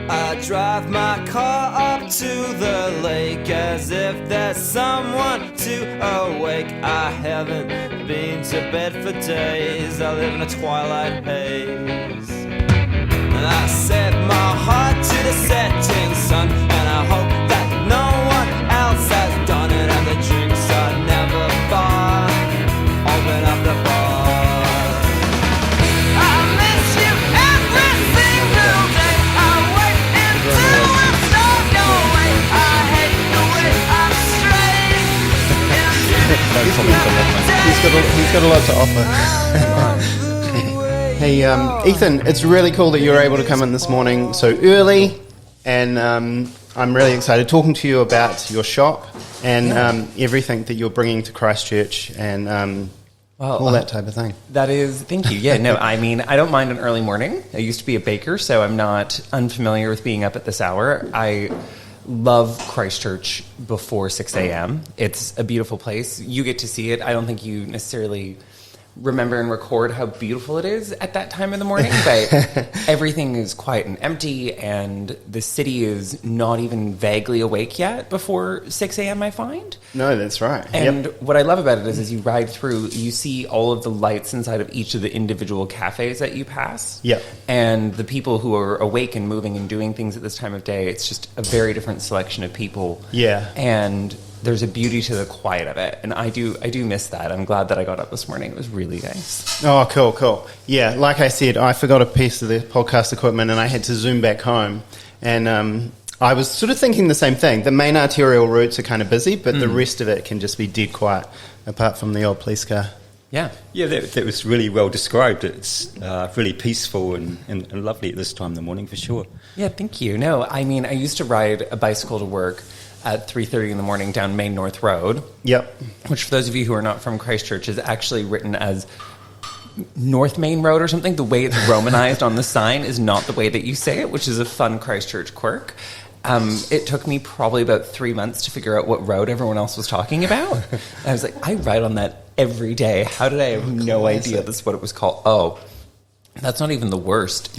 I drive my car up to the lake as if there's someone to awake. I haven't been to bed for days, I live in a twilight haze. And I set my heart to the setting sun, and I hope that no one else has done it. And the drinks are never far, open up the bar. I miss you every single day. I wait until I start your way. I hate the way I'm straight. He's got a lot to offer. Hey, Ethan, it's really cool that you're able to come in this morning so early, and I'm really excited talking to you about your shop and everything that you're bringing to Christchurch and all that type of thing. That is, thank you. Yeah, no, I mean, I don't mind an early morning. I used to be a baker, so I'm not unfamiliar with being up at this hour. I love Christchurch before 6 a.m. It's a beautiful place. You get to see it. I don't think you necessarily remember and record how beautiful it is at that time of the morning, but everything is quiet and empty, and the city is not even vaguely awake yet before 6 a.m., I find. No, that's right. And what I love about it is as you ride through, you see all of the lights inside of each of the individual cafes that you pass. Yep. And the people who are awake and moving and doing things at this time of day, it's just a very different selection of people. Yeah. And there's a beauty to the quiet of it, and I do miss that. I'm glad that I got up this morning. It was really nice. Oh, cool. Yeah, like I said, I forgot a piece of the podcast equipment, and I had to zoom back home, and I was sort of thinking the same thing. The main arterial routes are kind of busy, but the rest of it can just be dead quiet, apart from the old police car. Yeah, that was really well described. It's really peaceful and lovely at this time in the morning, for sure. Yeah, thank you. No, I mean, I used to ride a bicycle to work at 3:30 in the morning down Main North Road. Yep. Which, for those of you who are not from Christchurch, is actually written as North Main Road or something. The way it's romanized on the sign is not the way that you say it, which is a fun Christchurch quirk. It took me probably about 3 months to figure out what road everyone else was talking about. And I was like, I ride on that every day. How did I have no idea that's what it was called? Oh, that's not even the worst.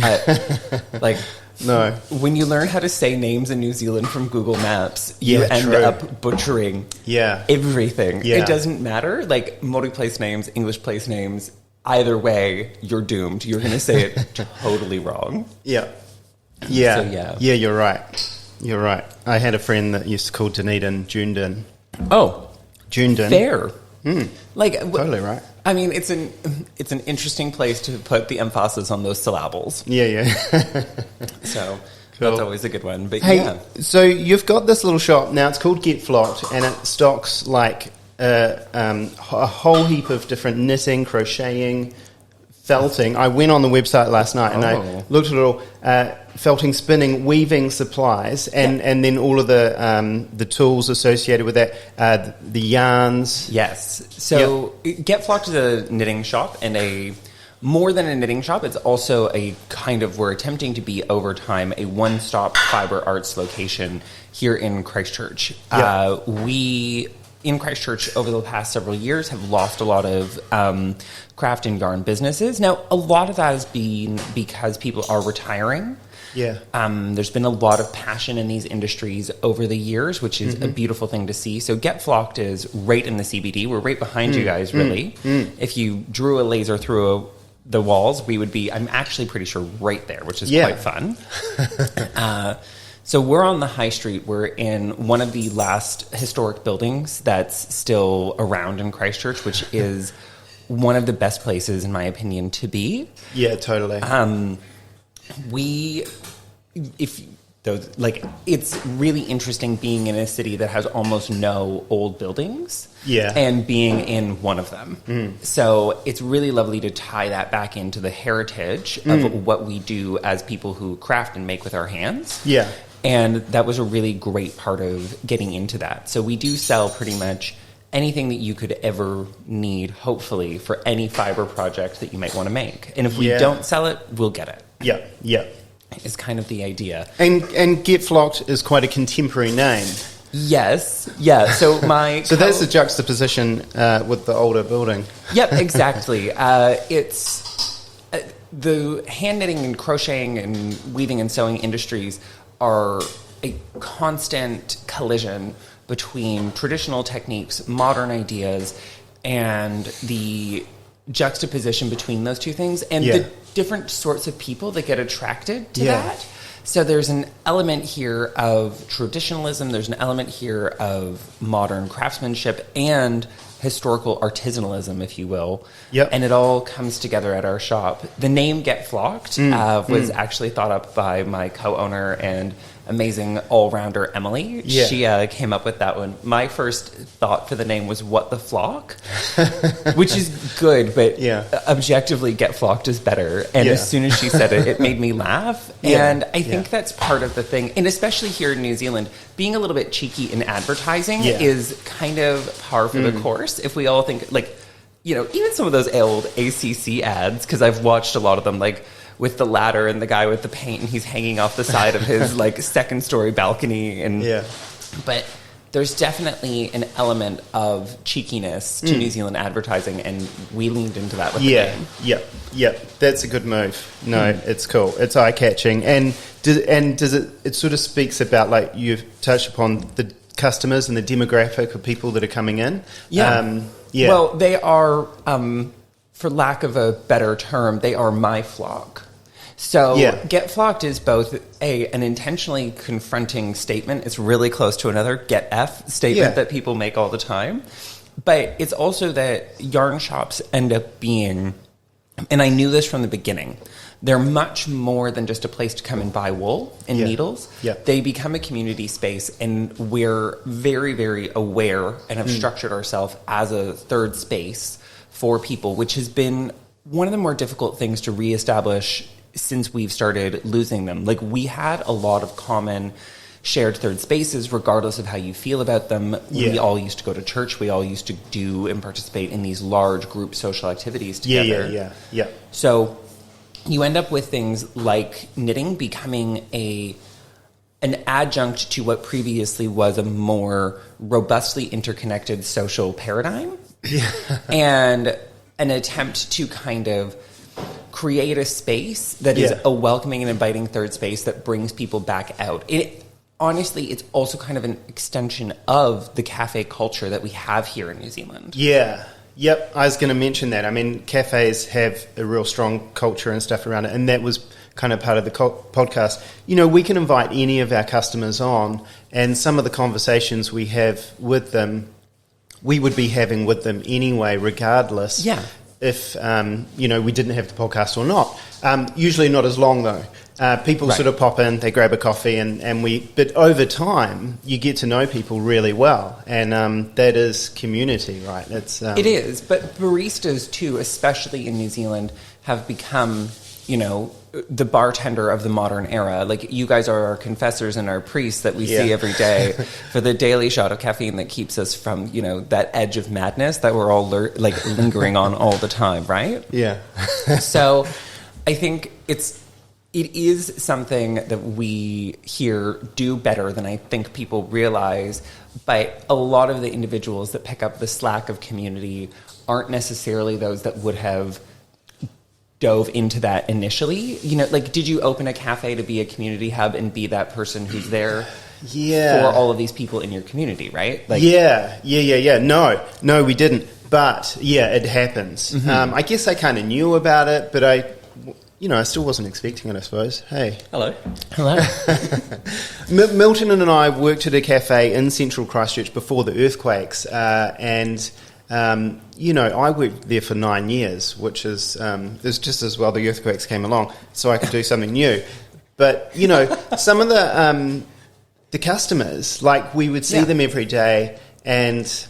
No. When you learn how to say names in New Zealand from Google Maps, you end up butchering everything. Yeah. It doesn't matter. Like, Māori place names, English place names, either way, you're doomed. You're going to say it totally wrong. Yeah, you're right. I had a friend that used to call Dunedin Jundin. Oh. Jundin. Fair. Totally right. I mean, it's an interesting place to put the emphasis on those syllables. Yeah. So cool. That's always a good one. But hey, so you've got this little shop now. It's called Get Flocked, and it stocks like a whole heap of different knitting, crocheting, felting. I went on the website last night and I looked at it all. Felting, spinning, weaving supplies, and then all of the tools associated with that, the yarns. Yes. So Get Flocked is a knitting shop, and more than a knitting shop, it's also a kind of, we're attempting to be over time a one-stop fiber arts location here in Christchurch. We in Christchurch over the past several years have lost a lot of craft and yarn businesses. Now, a lot of that has been because people are retiring. Yeah. There's been a lot of passion in these industries over the years, which is a beautiful thing to see. So Get Flocked is right in the CBD. We're right behind you guys, really. If you drew a laser through the walls, we would be, I'm actually pretty sure, right there, which is quite fun. So we're on the high street. We're in one of the last historic buildings that's still around in Christchurch, which is one of the best places, in my opinion, to be. Yeah, totally. It's really interesting being in a city that has almost no old buildings. Yeah. And being in one of them. So it's really lovely to tie that back into the heritage of what we do as people who craft and make with our hands. Yeah. And that was a really great part of getting into that. So we do sell pretty much anything that you could ever need, hopefully, for any fiber project that you might want to make. And if we don't sell it, we'll get it. Yeah. Is kind of the idea. And Get Flocked is quite a contemporary name. Yes. Yeah. So so that's the juxtaposition with the older building. Yep, exactly. the hand knitting and crocheting and weaving and sewing industries are a constant collision between traditional techniques, modern ideas, and the juxtaposition between those two things, and the different sorts of people that get attracted to that. So there's an element here of traditionalism, there's an element here of modern craftsmanship and historical artisanalism, if you will. Yep. And it all comes together at our shop. The name Get Flocked was actually thought up by my co-owner and amazing all-rounder Emily. Yeah. She came up with that one. My first thought for the name was What the Flock, which is good, but objectively Get Flocked is better. And as soon as she said it, it made me laugh. And I think that's part of the thing. And especially here in New Zealand, being a little bit cheeky in advertising is kind of par for the course. If we all think, like, you know, even some of those old ACC ads, because I've watched a lot of them, like, with the ladder and the guy with the paint, and he's hanging off the side of his like second-story balcony. And but there's definitely an element of cheekiness to New Zealand advertising, and we leaned into that with the name. That's a good move. No, it's cool. It's eye-catching, and does it sort of speaks about, like you've touched upon, the customers and the demographic of people that are coming in. Well, they are, for lack of a better term, they are my flock. So Get Flocked is both an intentionally confronting statement. It's really close to another Get F statement that people make all the time. But it's also that yarn shops end up being, and I knew this from the beginning, they're much more than just a place to come and buy wool and needles. They become a community space, and we're very, very aware and have structured ourselves as a third space for people, which has been one of the more difficult things to reestablish since we've started losing them. Like, we had a lot of common shared third spaces, regardless of how you feel about them. We all used to go to church. We all used to do and participate in these large group social activities together. So you end up with things like knitting becoming an adjunct to what previously was a more robustly interconnected social paradigm. And an attempt to kind of create a space that is a welcoming and inviting third space that brings people back out. Honestly, it's also kind of an extension of the cafe culture that we have here in New Zealand. Yep, I was going to mention that. I mean, cafes have a real strong culture and stuff around it, and that was kind of part of the podcast. You know, we can invite any of our customers on, and some of the conversations we have with them, we would be having with them anyway, regardless. If, you know, we didn't have the podcast or not. Usually not as long, though. People sort of pop in, they grab a coffee, but over time, you get to know people really well. And that is community, right? It is, but baristas, too, especially in New Zealand, have become, you know, the bartender of the modern era. Like, you guys are our confessors and our priests that we see every day for the daily shot of caffeine that keeps us from, you know, that edge of madness that we're all lingering on all the time, right? So I think it is something that we here do better than I think people realize, but a lot of the individuals that pick up the slack of community aren't necessarily those that would have dove into that initially. You know, like, did you open a cafe to be a community hub and be that person who's there for all of these people in your community, right? Like, No, we didn't. But, it happens. I guess I kind of knew about it, but I still wasn't expecting it, I suppose. Hey. Hello. Milton and I worked at a cafe in central Christchurch before the earthquakes, I worked there for 9 years, which is just as well the earthquakes came along, so I could do something new. But, you know, some of the customers, like, we would see them every day, and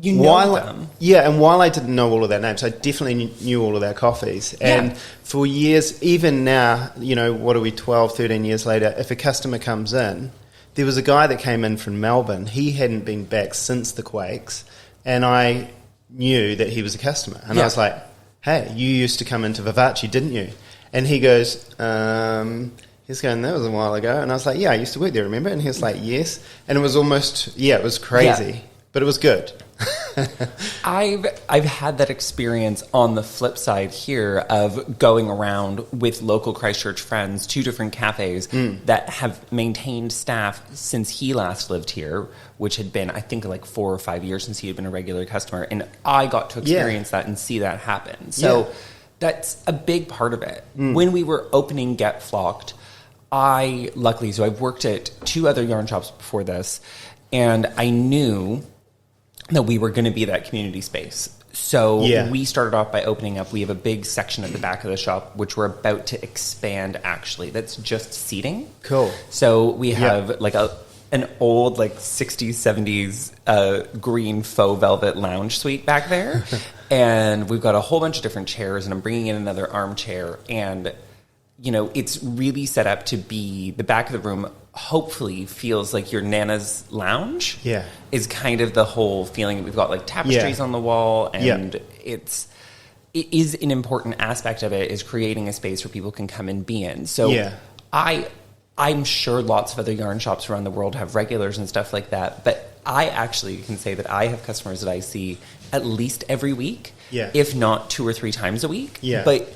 you know them. And while I didn't know all of their names, I definitely knew all of their coffees. And for years, even now, you know, what are we, 12, 13 years later, if a customer comes in, there was a guy that came in from Melbourne. He hadn't been back since the quakes, and I knew that he was a customer. And I was like, hey, you used to come into Vivace, didn't you? And he goes, he's going, that was a while ago. And I was like, yeah, I used to work there, remember? And he was like, yes. And it was almost, it was crazy. But it was good. I've had that experience on the flip side here of going around with local Christchurch friends to different cafes that have maintained staff since he last lived here, which had been, I think, like 4 or 5 years since he had been a regular customer. And I got to experience that and see that happen. So that's a big part of it. When we were opening Get Flocked, so I've worked at 2 other yarn shops before this, and I knew that we were going to be that community space. So we started off by opening up. We have a big section at the back of the shop, which we're about to expand, actually. That's just seating. Cool. So we have like an old, like 60s, 70s green faux velvet lounge suite back there. And we've got a whole bunch of different chairs, and I'm bringing in another armchair. And, you know, it's really set up to be the back of the room hopefully feels like your Nana's lounge. Yeah. Is kind of the whole feeling. We've got like tapestries on the wall, and it is an important aspect of it is creating a space where people can come and be in. So I'm sure lots of other yarn shops around the world have regulars and stuff like that, but I actually can say that I have customers that I see at least every week, if not 2 or 3 times a week. Yeah. But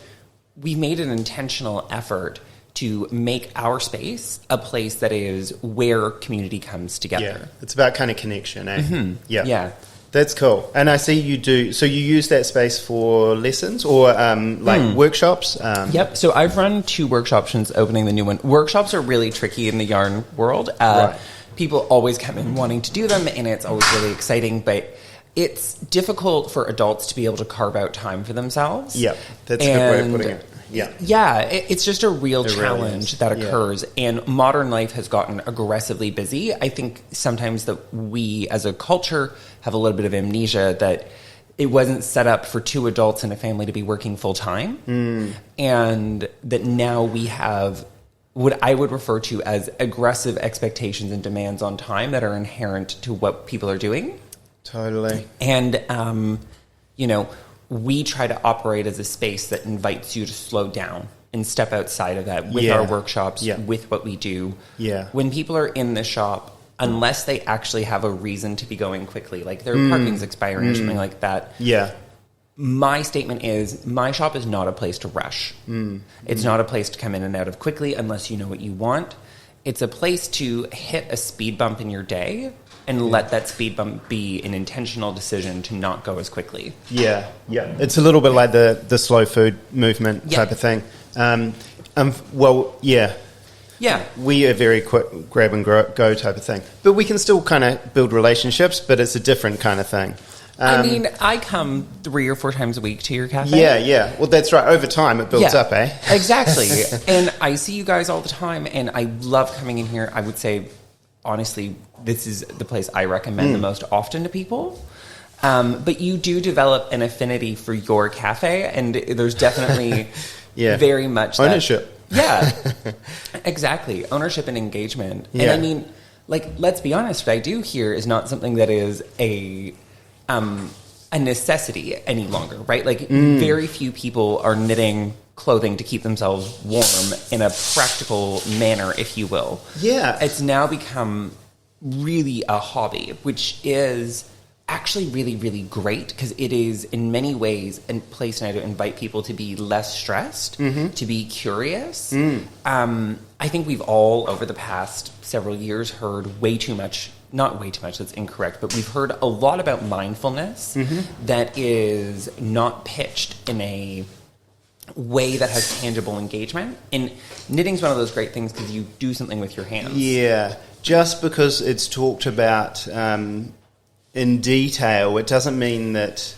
we made an intentional effort to make our space a place that is where community comes together. Yeah, it's about kind of connection, eh? Mm-hmm. Yeah. That's cool. And I see you do, so you use that space for lessons or workshops? Yep. So I've run 2 workshops since opening the new one. Workshops are really tricky in the yarn world. Right. People always come in wanting to do them, and it's always really exciting, but it's difficult for adults to be able to carve out time for themselves. Yeah, that's a good way of putting it. Yeah, it's just a real challenge that occurs, and modern life has gotten aggressively busy. I think sometimes that we as a culture have a little bit of amnesia that it wasn't set up for 2 adults in a family to be working full time, and that now we have what I would refer to as aggressive expectations and demands on time that are inherent to what people are doing. Totally. And, you know, we try to operate as a space that invites you to slow down and step outside of that with our workshops, with what we do. Yeah. When people are in the shop, unless they actually have a reason to be going quickly, like their parking's expiring or something like that. Yeah. My statement is, my shop is not a place to rush. It's not a place to come in and out of quickly unless you know what you want. It's a place to hit a speed bump in your day and let that speed bump be an intentional decision to not go as quickly. Yeah. It's a little bit like the slow food movement type of thing. We are very quick grab and go type of thing. But we can still kind of build relationships, but it's a different kind of thing. I mean, I come 3 or 4 times a week to your cafe. Yeah. Well, that's right. Over time, it builds up, eh? Exactly. And I see you guys all the time, and I love coming in here. I would say, honestly, this is the place I recommend the most often to people. But you do develop an affinity for your cafe, and there's definitely very much ownership. Exactly. Ownership and engagement. And I mean, like, let's be honest, what I do here is not something that is a necessity any longer, right? Like, very few people are knitting clothing to keep themselves warm in a practical manner, if you will. Yeah. It's now become really a hobby, which is actually really, really great because it is in many ways a place now to invite people to be less stressed, to be curious. I think we've all, over the past several years, heard way too much. Not way too much, that's incorrect, but we've heard a lot about mindfulness that is not pitched in a way that has tangible engagement. And knitting's one of those great things because you do something with your hands. Yeah, just because it's talked about in detail, it doesn't mean that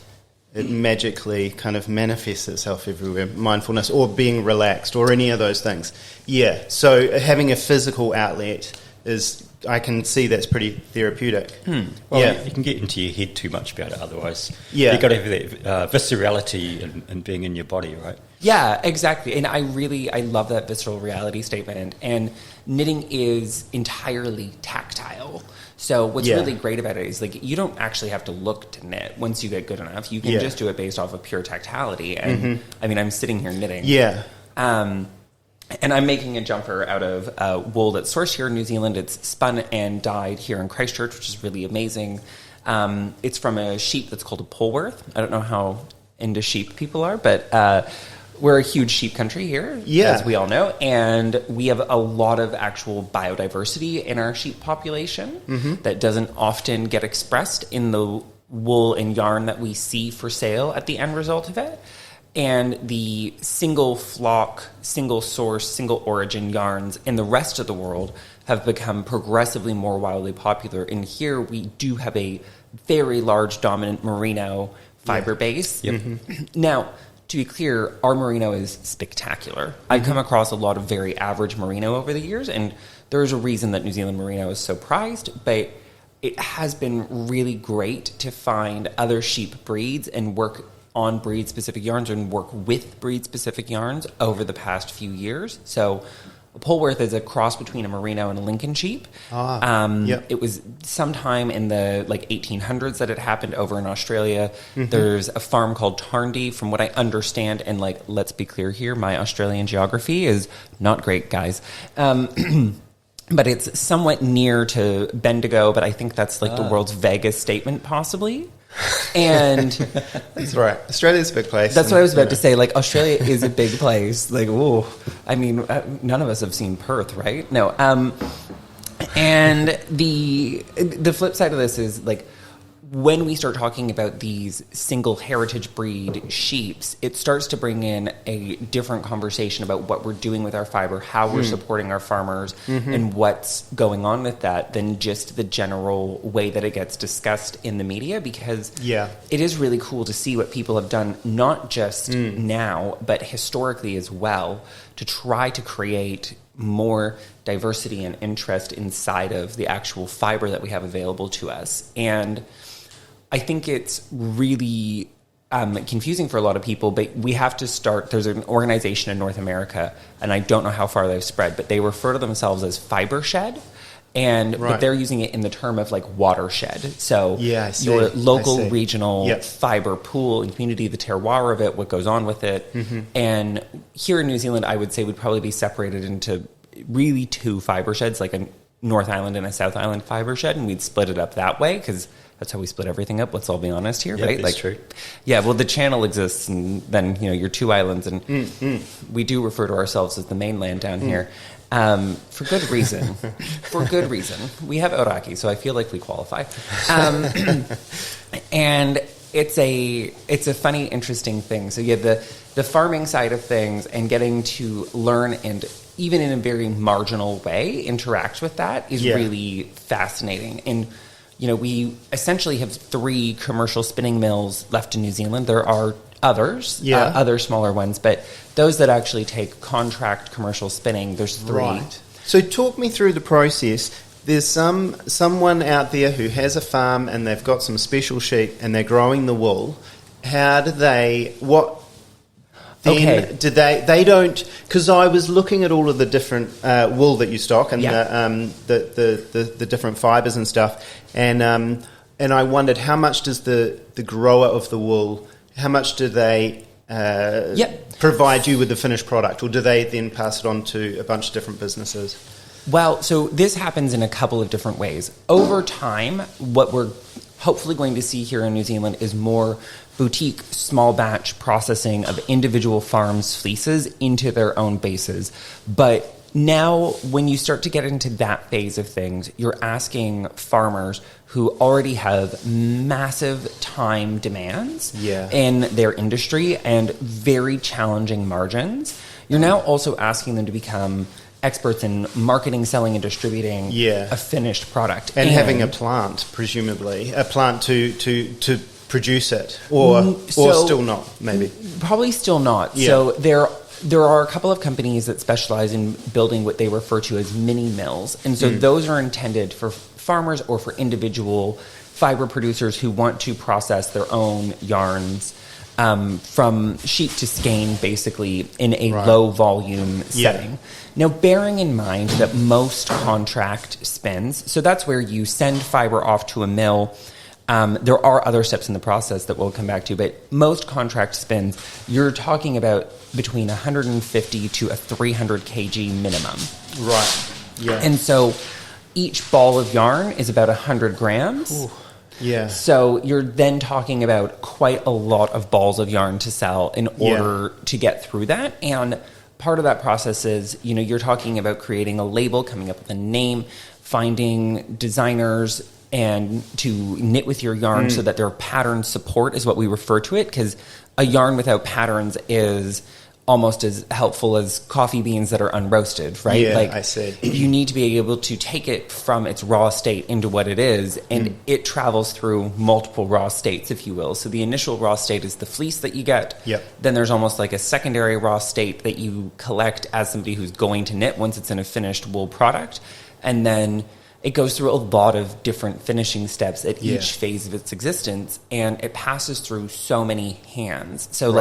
it magically kind of manifests itself everywhere, mindfulness or being relaxed or any of those things. Yeah, so having a physical outlet is, I can see that's pretty therapeutic. Well, you can get into your head too much about it otherwise. You've got to have that viscerality and being in your body, right? Yeah, exactly. And I love that visceral reality statement. And knitting is entirely tactile. So what's really great about it is, like, you don't actually have to look to knit once you get good enough. You can just do it based off of pure tactility. And I mean, I'm sitting here knitting. And I'm making a jumper out of wool that's sourced here in New Zealand. It's spun and dyed here in Christchurch, which is really amazing. It's from a sheep that's called a Polworth. I don't know how into sheep people are, but we're a huge sheep country here, as we all know, and we have a lot of actual biodiversity in our sheep population that doesn't often get expressed in the wool and yarn that we see for sale at the end result of it. And the single flock, single source, single origin yarns in the rest of the world have become progressively more wildly popular. And here we do have a very large dominant merino fiber base. Now, to be clear, our merino is spectacular. I've come across a lot of very average merino over the years, and there's a reason that New Zealand merino is so prized, but it has been really great to find other sheep breeds and work on breed-specific yarns and work with breed-specific yarns over the past few years. So a Polworth is a cross between a merino and a Lincoln sheep. It was sometime in the 1800s that it happened over in Australia. There's a farm called Tarndie, from what I understand, and let's be clear here, my Australian geography is not great, guys. But it's somewhat near to Bendigo, but I think that's the world's vaguest statement, possibly. And that's right. Australia's a big place. That's what I was about to say. Australia is a big place. I mean, none of us have seen Perth, right? No. And the flip side of this is when we start talking about these single heritage breed sheeps, it starts to bring in a different conversation about what we're doing with our fiber, how we're supporting our farmers, and what's going on with that than just the general way that it gets discussed in the media, because it is really cool to see what people have done, not just now, but historically as well, to try to create more diversity and interest inside of the actual fiber that we have available to us. And I think it's really confusing for a lot of people, but we have to start. There's an organization in North America, and I don't know how far they've spread, but they refer to themselves as Fibershed, but they're using it in the term of watershed. So your local, regional fiber pool and community, the terroir of it, what goes on with it. And here in New Zealand, I would say would probably be separated into really two fiber sheds, like a North Island and a South Island fiber shed, and we'd split it up that way because that's how we split everything up. Let's all be honest here, right? That's true. Yeah, well, the channel exists, and then your two islands, and we do refer to ourselves as the mainland down here for good reason. For good reason, we have Ōtautahi, so I feel like we qualify. And it's a funny, interesting thing. So the farming side of things and getting to learn and even in a very marginal way interact with that is really fascinating. And we essentially have 3 commercial spinning mills left in New Zealand. There are others, other smaller ones, but those that actually take contract commercial spinning, there's 3. Right. So talk me through the process. There's someone out there who has a farm and they've got some special sheep and they're growing the wool. How do they? What? Then do they don't? Because I was looking at all of the different wool that you stock and the different fibers and stuff, and I wondered how much does the grower of the wool, how much do they provide you with the finished product, or do they then pass it on to a bunch of different businesses? Well, so this happens in a couple of different ways. Over time, what we're hopefully going to see here in New Zealand is more boutique, small batch processing of individual farms' fleeces into their own bases. But now, when you start to get into that phase of things, you're asking farmers who already have massive time demands in their industry and very challenging margins. You're now also asking them to become experts in marketing, selling, and distributing a finished product. And having a plant, presumably. A plant to produce it. Or still not, maybe. Probably still not. Yeah. So there are a couple of companies that specialize in building what they refer to as mini mills. And so those are intended for farmers or for individual fiber producers who want to process their own yarns from sheep to skein, basically, in a low volume setting. Now, bearing in mind that most contract spins, so that's where you send fiber off to a mill. There are other steps in the process that we'll come back to, but most contract spins, you're talking about between 150 to a 300 kg minimum. Right. Yeah. And so each ball of yarn is about 100 grams. Ooh. Yeah. So you're then talking about quite a lot of balls of yarn to sell in order to get through that. And part of that process is, you're talking about creating a label, coming up with a name, finding designers and to knit with your yarn so that their pattern support is what we refer to it, because a yarn without patterns is almost as helpful as coffee beans that are unroasted, right? Yeah, I see. You need to be able to take it from its raw state into what it is, and it travels through multiple raw states, if you will. So the initial raw state is the fleece that you get. Yep. Then there's almost like a secondary raw state that you collect as somebody who's going to knit once it's in a finished wool product. And then it goes through a lot of different finishing steps at each phase of its existence, and it passes through so many hands. So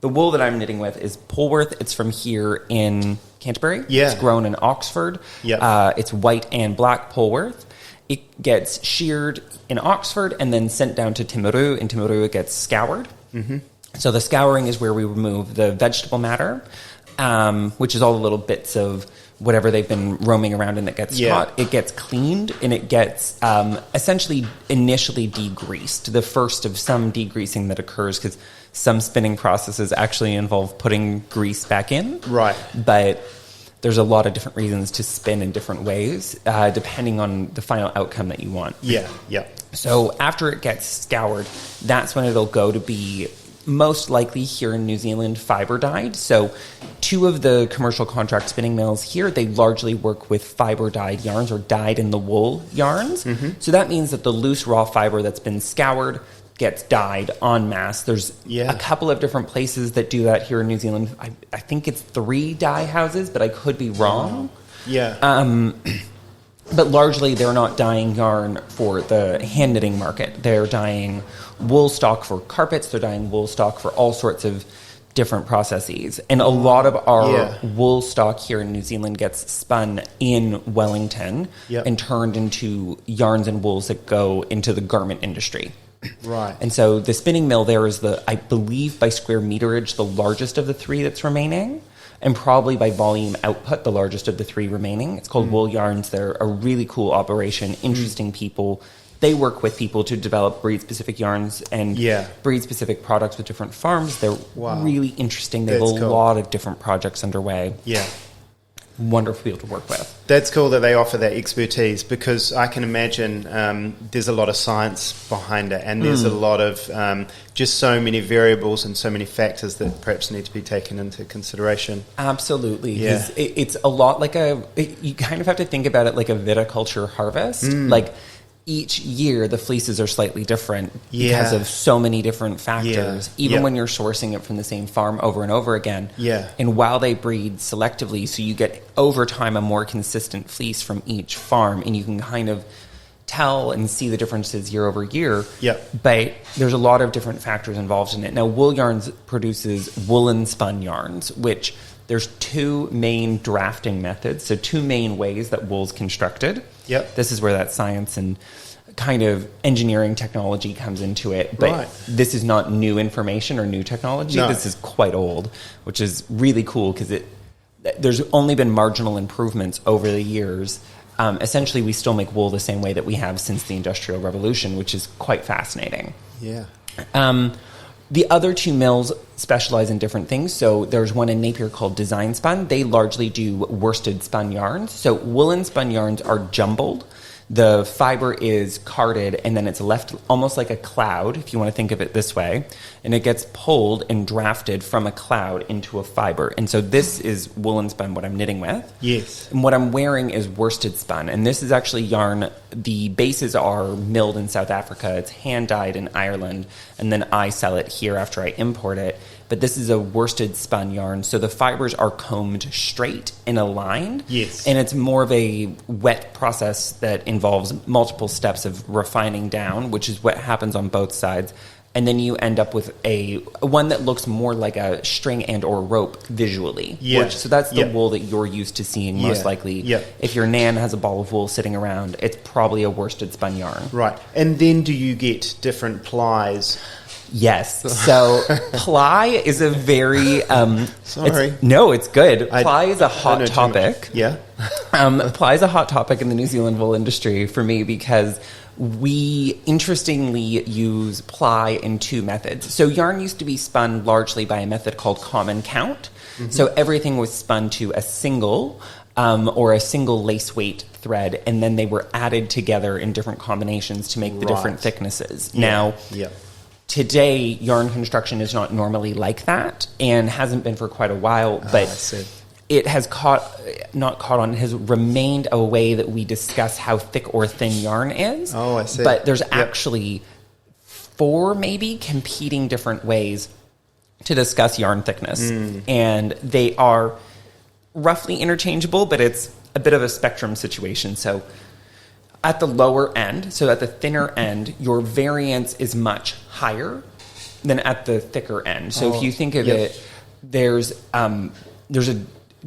the wool that I'm knitting with is Polworth. It's from here in Canterbury. Yeah. It's grown in Oxford. Yeah. It's white and black Polworth. It gets sheared in Oxford and then sent down to Timaru. In Timaru, it gets scoured. Mm-hmm. So the scouring is where we remove the vegetable matter, which is all the little bits of whatever they've been roaming around and that gets caught. It gets cleaned and it gets essentially initially degreased. The first of some degreasing that occurs, because some spinning processes actually involve putting grease back in. Right. But there's a lot of different reasons to spin in different ways, depending on the final outcome that you want. Yeah, yeah. So after it gets scoured, that's when it'll go to be most likely here in New Zealand fiber dyed. So 2 of the commercial contract spinning mills here, they largely work with fiber dyed yarns or dyed in the wool yarns. Mm-hmm. So that means that the loose raw fiber that's been scoured gets dyed en masse. There's a couple of different places that do that here in New Zealand. I think it's 3 dye houses, but I could be wrong. Yeah. But largely they're not dyeing yarn for the hand knitting market. They're dyeing wool stock for carpets. They're dyeing wool stock for all sorts of different processes. And a lot of our wool stock here in New Zealand gets spun in Wellington and turned into yarns and wools that go into the garment industry. Right. And so the spinning mill there is I believe by square meterage, the largest of the 3 that's remaining. And probably by volume output, the largest of the 3 remaining. It's called Wool Yarns. They're a really cool operation, interesting people. They work with people to develop breed-specific yarns and breed-specific products with different farms. They're really interesting. They have a lot of different projects underway. Yeah. Wonderful people to work with. That's cool that they offer that expertise, because I can imagine there's a lot of science behind it, and there's a lot of just so many variables and so many factors that perhaps need to be taken into consideration. Absolutely. Yeah. It's a lot like you kind of have to think about it like a viticulture harvest. Like each year the fleeces are slightly different because of so many different factors, even when you're sourcing it from the same farm over and over again. And while they breed selectively, so you get over time a more consistent fleece from each farm, and you can kind of tell and see the differences year over year. But there's a lot of different factors involved in it. Now, Wool Yarns produces woolen spun yarns, which there's 2 main drafting methods, so 2 main ways that wool's constructed. This is where that science and kind of engineering technology comes into it. But this is not new information or new technology. No. This is quite old, which is really cool because there's only been marginal improvements over the years. Essentially, we still make wool the same way that we have since the Industrial Revolution, which is quite fascinating. The other 2 mills specialize in different things. So there's one in Napier called Design Spun. They largely do worsted spun yarns. So woolen spun yarns are jumbled. The fiber is carded, and then it's left almost like a cloud, if you want to think of it this way. And it gets pulled and drafted from a cloud into a fiber. And so this is woolen spun, what I'm knitting with. And what I'm wearing is worsted spun. And this is actually yarn. The bases are milled in South Africa. It's hand-dyed in Ireland. And then I sell it here after I import it. But this is a worsted spun yarn, so the fibers are combed straight and aligned. And it's more of a wet process that involves multiple steps of refining down, which is what happens on both sides. And then you end up with one that looks more like a string and or rope visually. So that's the wool that you're used to seeing most likely. If your nan has a ball of wool sitting around, it's probably a worsted spun yarn. Right. And then do you get different plies? Yes. So ply is a very sorry. It's good. Ply is a hot topic. Yeah. Ply is a hot topic in the New Zealand wool industry for me because We interestingly use ply in two methods. So yarn used to be spun largely by a method called common count. So everything was spun to a single or a single lace weight thread, and then they were added together in different combinations to make the different thicknesses. Now, today, yarn construction is not normally like that and hasn't been for quite a while, but it has has remained a way that we discuss how thick or thin yarn is. Oh, I see. But there's actually 4 maybe competing different ways to discuss yarn thickness. And they are roughly interchangeable, but it's a bit of a spectrum situation. So at the lower end, so at the thinner end, your variance is much higher than at the thicker end. So if you think of it, there's a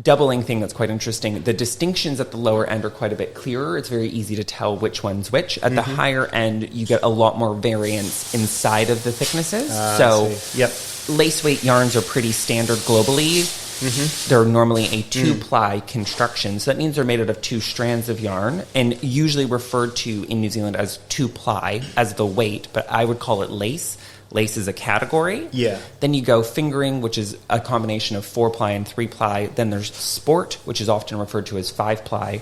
doubling thing that's quite interesting. The distinctions at the lower end are quite a bit clearer. It's very easy to tell which one's which. At the higher end, you get a lot more variance inside of the thicknesses. Lace weight yarns are pretty standard globally. They're normally a 2-ply construction. So that means they're made out of 2 strands of yarn and usually referred to in New Zealand as 2-ply as the weight, but I would call it lace. Lace is a category. Then you go fingering, which is a combination of 4-ply and 3-ply. Then there's sport, which is often referred to as 5-ply.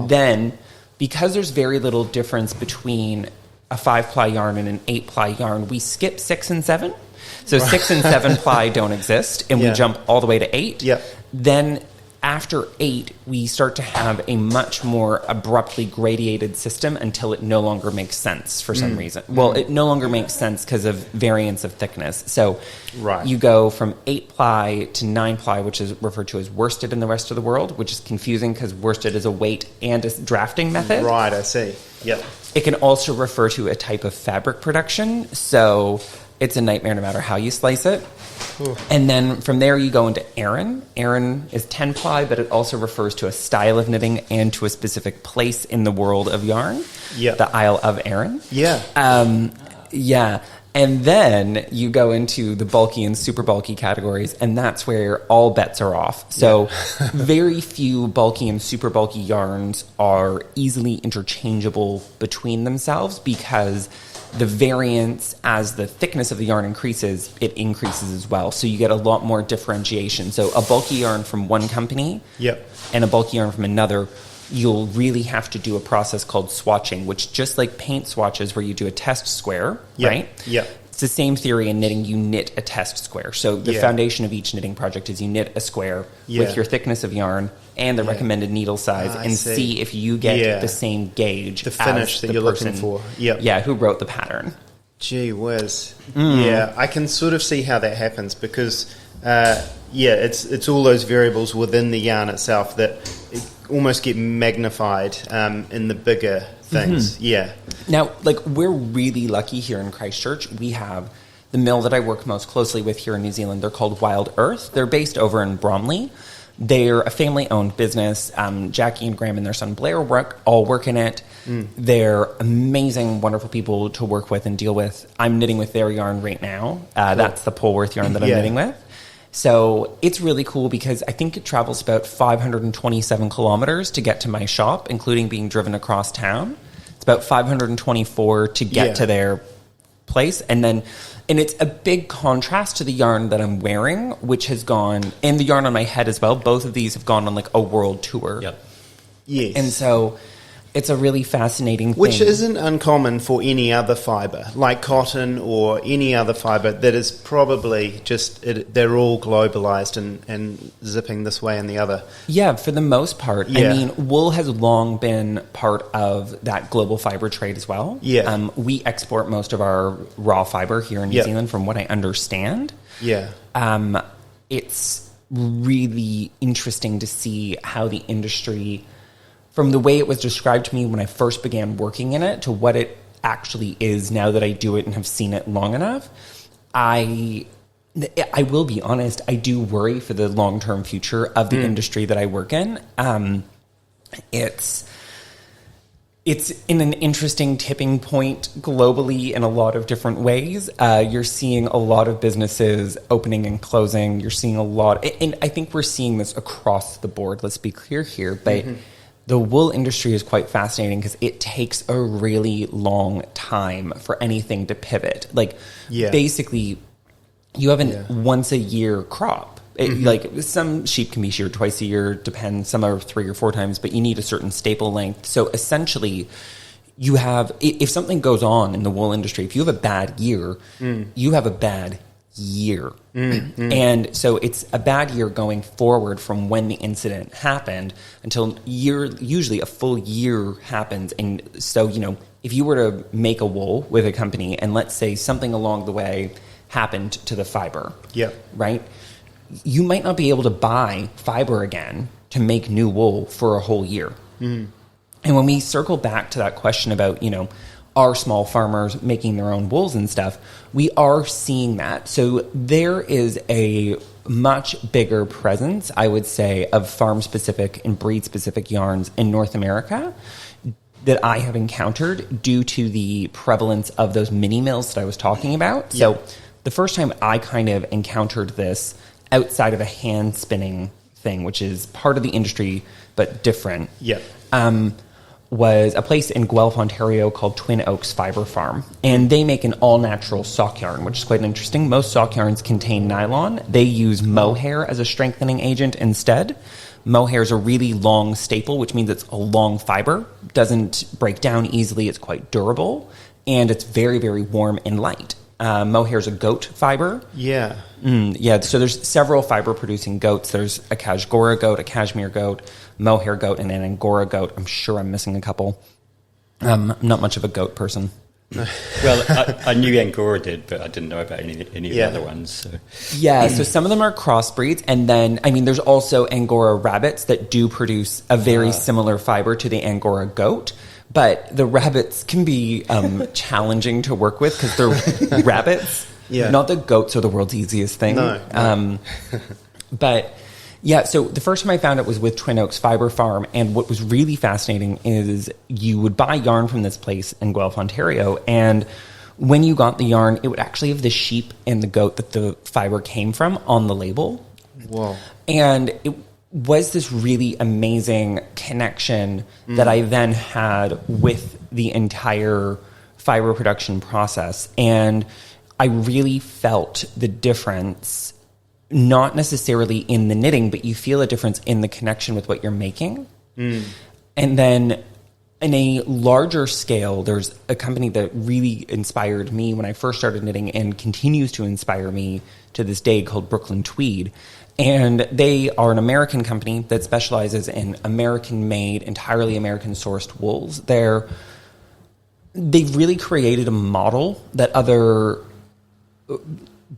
Then, because there's very little difference between a 5-ply yarn and an 8-ply yarn, we skip 6 and 7. So 6 and 7-ply don't exist, and we jump all the way to 8. Then after 8, we start to have a much more abruptly gradiated system until it no longer makes sense for some reason. Well, it no longer makes sense because of variance of thickness. So you go from 8-ply to 9-ply, which is referred to as worsted in the rest of the world, which is confusing because worsted is a weight and a drafting method. Right, I see. It can also refer to a type of fabric production. So it's a nightmare no matter how you slice it. And then from there you go into Aran. Aran is 10-ply, but it also refers to a style of knitting and to a specific place in the world of yarn. The Isle of Aran. And then you go into the bulky and super bulky categories, and that's where all bets are off. So very few bulky and super bulky yarns are easily interchangeable between themselves because the variance as the thickness of the yarn increases, it increases as well. So you get a lot more differentiation. So a bulky yarn from one company and a bulky yarn from another, you'll really have to do a process called swatching, which just like paint swatches where you do a test square, right? It's the same theory in knitting. You knit a test square. So the foundation of each knitting project is you knit a square with your thickness of yarn and the recommended needle size and see if you get the same gauge. The finish that you're looking for. Who wrote the pattern. Gee whiz. Yeah, I can sort of see how that happens because, it's all those variables within the yarn itself that almost get magnified in the bigger things. Now, we're really lucky here in Christchurch. We have the mill that I work most closely with here in New Zealand. They're called Wild Earth. They're based over in Bromley. They're a family-owned business. Jackie and Graham and their son Blair all work in it. They're amazing, wonderful people to work with and deal with. I'm knitting with their yarn right now. That's the Polworth yarn that I'm knitting with. So it's really cool because I think it travels about 527 kilometers to get to my shop, including being driven across town. It's about 524 to get to their place. And it's a big contrast to the yarn that I'm wearing, which has gone, and the yarn on my head as well. Both of these have gone on a world tour. And so it's a really fascinating thing. Which isn't uncommon for any other fibre, like cotton or any other fibre that is probably just, they're all globalised and zipping this way and the other. Yeah, for the most part. I mean, wool has long been part of that global fibre trade as well. We export most of our raw fibre here in New Zealand from what I understand. It's really interesting to see how the industry, from the way it was described to me when I first began working in it to what it actually is now that I do it and have seen it long enough, I will be honest, I do worry for the long-term future of the industry that I work in. It's in an interesting tipping point globally in a lot of different ways. You're seeing a lot of businesses opening and closing. You're seeing a lot, and I think we're seeing this across the board. Let's be clear here, but the wool industry is quite fascinating because it takes a really long time for anything to pivot. Like, basically, you have an once a year crop. Like, some sheep can be sheared twice a year, depends. Some are 3 or 4 times, but you need a certain staple length. So essentially, you have, if something goes on in the wool industry, if you have a bad year, you have a bad year. And so it's a bad year going forward from when the incident happened until usually a full year happens. And so, you know, if you were to make a wool with a company and let's say something along the way happened to the fiber, right? You might not be able to buy fiber again to make new wool for a whole year. And when we circle back to that question about, you know, are small farmers making their own wools and stuff, we are seeing that. So there is a much bigger presence, I would say, of farm-specific and breed-specific yarns in North America that I have encountered due to the prevalence of those mini mills that I was talking about. So the first time I kind of encountered this outside of a hand spinning thing, which is part of the industry but different, was a place in Guelph, Ontario called Twin Oaks Fiber Farm. And they make an all-natural sock yarn, which is quite interesting. Most sock yarns contain nylon. They use mohair as a strengthening agent instead. Mohair is a really long staple, which means it's a long fiber. Doesn't break down easily. It's quite durable. And it's very, very warm and light. Mohair is a goat fiber. So there's several fiber-producing goats. There's a Kashgora goat, a Kashmir goat, mohair goat, and an Angora goat. I'm sure I'm missing a couple. I'm not much of a goat person. Well, I knew Angora did, but I didn't know about any of the other ones. So. So some of them are crossbreeds. And then, I mean, there's also Angora rabbits that do produce a very similar fiber to the Angora goat. But the rabbits can be challenging to work with because they're rabbits. Not that goats are the world's easiest thing. But yeah, so the first time I found it was with Twin Oaks Fiber Farm. And what was really fascinating is you would buy yarn from this place in Guelph, Ontario. And when you got the yarn, it would actually have the sheep and the goat that the fiber came from on the label. Whoa. And it was this really amazing connection that I then had with the entire fiber production process. And I really felt the difference, not necessarily in the knitting, but you feel a difference in the connection with what you're making. And then in a larger scale, there's a company that really inspired me when I first started knitting and continues to inspire me to this day called Brooklyn Tweed. And they are an American company that specializes in American-made, entirely American-sourced wools. They've really created a model that other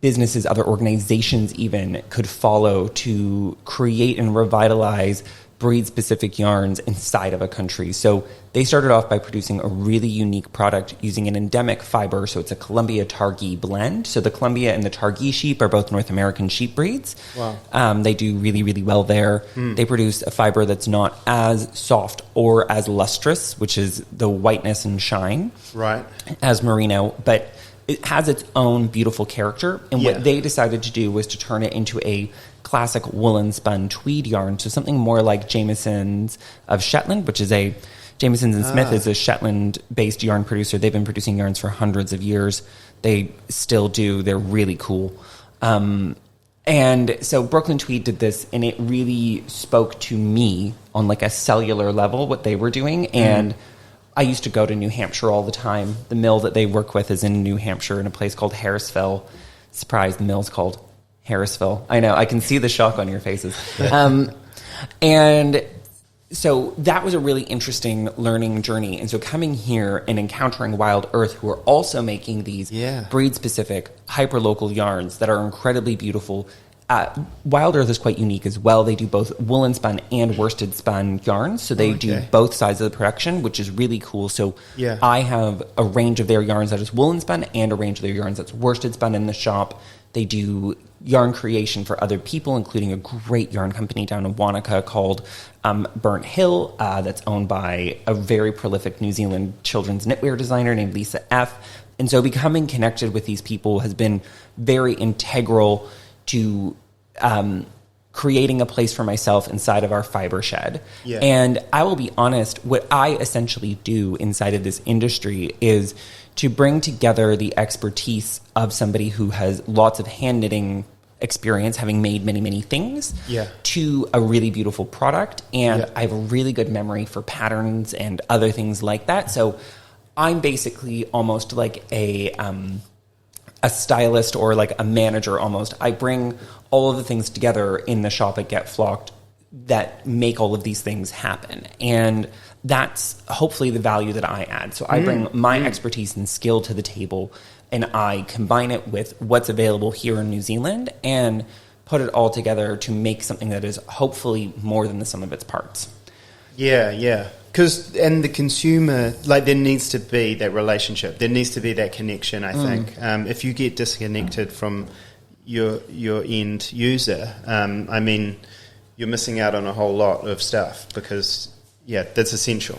businesses, other organizations even, could follow to create and revitalize breed-specific yarns inside of a country. So they started off by producing a really unique product using an endemic fiber. So it's a Columbia Targhee blend. So the Columbia and the Targhee sheep are both North American sheep breeds. They do really, really well there. They produce a fiber that's not as soft or as lustrous, which is the whiteness and shine, as merino, but it has its own beautiful character. And what they decided to do was to turn it into a classic woolen spun tweed yarn. So something more like Jamieson's of Shetland, which is Jamieson's and Smith is a Shetland-based yarn producer. They've been producing yarns for hundreds of years. They still do. They're really cool. And so Brooklyn Tweed did this, and it really spoke to me on like a cellular level, what they were doing. And I used to go to New Hampshire all the time. The mill that they work with is in New Hampshire in a place called Harrisville. Surprise, the mill's called Harrisville. I know, I can see the shock on your faces. And so that was a really interesting learning journey. And so coming here and encountering Wild Earth, who are also making these breed-specific, hyper-local yarns that are incredibly beautiful. Wild Earth is quite unique as well. They do both woolen spun and worsted spun yarns. So they do both sides of the production, which is really cool. So I have a range of their yarns that is woolen spun and a range of their yarns that's worsted spun in the shop. They do yarn creation for other people, including a great yarn company down in Wanaka called Burnt Hill, that's owned by a very prolific New Zealand children's knitwear designer named Lisa F. And so becoming connected with these people has been very integral to creating a place for myself inside of our fiber shed. Yeah. And I will be honest, what I essentially do inside of this industry is to bring together the expertise of somebody who has lots of hand knitting experience, having made many, many things, to a really beautiful product. And I have a really good memory for patterns and other things like that. So I'm basically almost like a stylist or like a manager almost. I bring all of the things together in the shop at Get Flocked that make all of these things happen. And that's hopefully the value that I add. So I bring my expertise and skill to the table, and I combine it with what's available here in New Zealand and put it all together to make something that is hopefully more than the sum of its parts. Yeah. Because, and the consumer, like, there needs to be that relationship. There needs to be that connection, I think. If you get disconnected from your end user, I mean, you're missing out on a whole lot of stuff because, that's essential.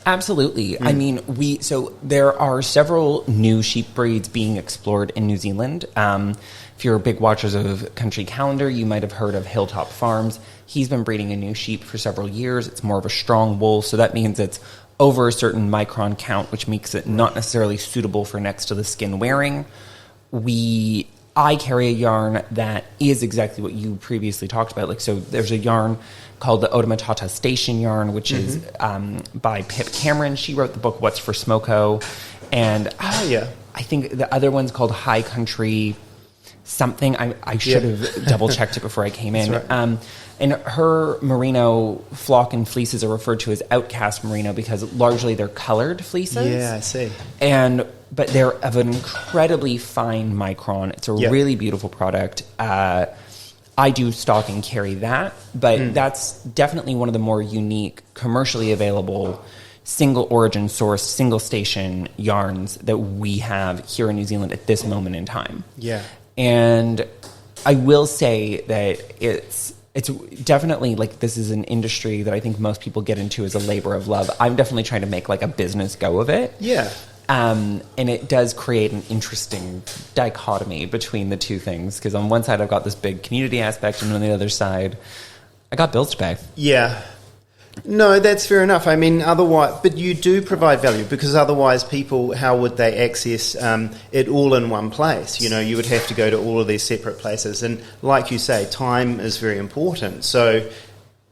Absolutely. I mean, so there are several new sheep breeds being explored in New Zealand. If you're big watchers of Country Calendar, you might have heard of Hilltop Farms. He's been breeding a new sheep for several years. It's more of a strong wool, so that means it's over a certain micron count, which makes it not necessarily suitable for next to the skin wearing. I carry a yarn that is exactly what you previously talked about. Like, so there's a yarn called the Ōtautahi Station yarn, which is by Pip Cameron. She wrote the book What's for Smoko, and I think the other one's called High Country something. I should have double checked it before I came in. Right. And her merino flock and fleeces are referred to as outcast merino because largely they're colored fleeces. Yeah, I see. But they're of an incredibly fine micron. It's a really beautiful product. I do stock and carry that, but that's definitely one of the more unique, commercially available, single origin source, single station yarns that we have here in New Zealand at this moment in time. Yeah. And I will say that it's definitely like this is an industry that I think most people get into as a labor of love. I'm definitely trying to make like a business go of it. Yeah. And it does create an interesting dichotomy between the two things because on one side I've got this big community aspect and on the other side I got bills to pay. Yeah. No, that's fair enough. I mean, otherwise, but you do provide value because otherwise people, how would they access it all in one place? You know, you would have to go to all of these separate places. And like you say, time is very important. So,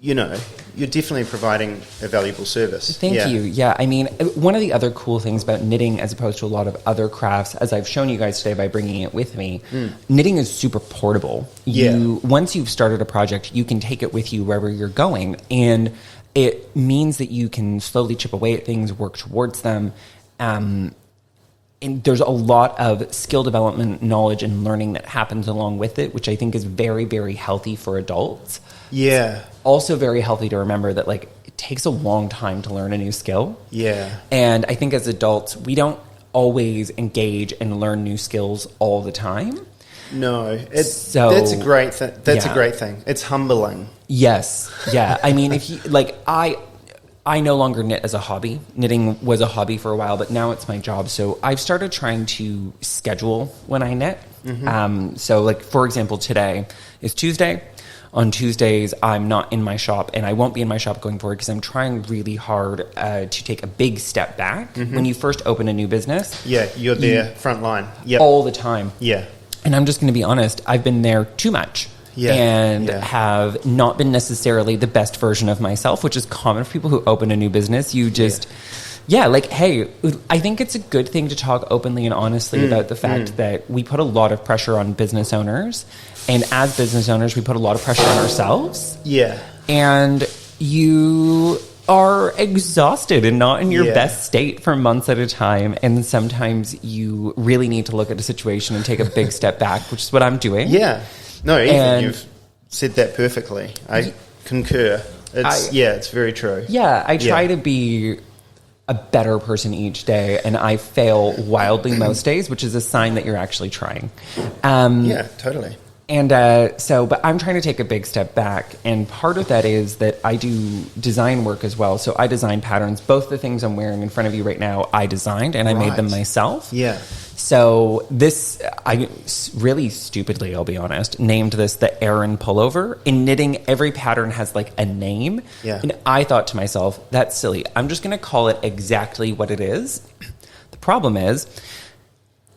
you know, you're definitely providing a valuable service. Thank you. Yeah, I mean, one of the other cool things about knitting as opposed to a lot of other crafts, as I've shown you guys today by bringing it with me, knitting is super portable. Once you've started a project, you can take it with you wherever you're going. And it means that you can slowly chip away at things, work towards them. And there's a lot of skill development, knowledge, and learning that happens along with it, which I think is very, very healthy for adults. Yeah. Also very healthy to remember that, like, it takes a long time to learn a new skill. Yeah. And I think as adults, we don't always engage and learn new skills all the time. No. That's a great thing. That's a great thing. It's humbling. Yes. Yeah. I mean, if you, like, I no longer knit as a hobby. Knitting was a hobby for a while, but now it's my job. So I've started trying to schedule when I knit. So, like, for example, today is Tuesday. On Tuesdays, I'm not in my shop, and I won't be in my shop going forward because I'm trying really hard to take a big step back. When you first open a new business. Yeah, you're there, front line. Yep. All the time. Yeah. And I'm just going to be honest, I've been there too much. Have not been necessarily the best version of myself, which is common for people who open a new business. You just... hey, I think it's a good thing to talk openly and honestly about the fact that we put a lot of pressure on business owners. And as business owners, we put a lot of pressure on ourselves. Yeah. And you are exhausted and not in your best state for months at a time. And sometimes you really need to look at a situation and take a big step back, which is what I'm doing. Yeah. No, Ethan, you've said that perfectly. I concur. It's very true. Yeah, I try to be a better person each day, and I fail wildly most days, which is a sign that you're actually trying. Yeah, totally. But I'm trying to take a big step back. And part of that is that I do design work as well. So I design patterns. Both the things I'm wearing in front of you right now, I designed and I made them myself. Yeah. So this, I really stupidly, I'll be honest, named this the Aran pullover. In knitting, every pattern has like a name. Yeah. And I thought to myself, that's silly. I'm just going to call it exactly what it is. The problem is,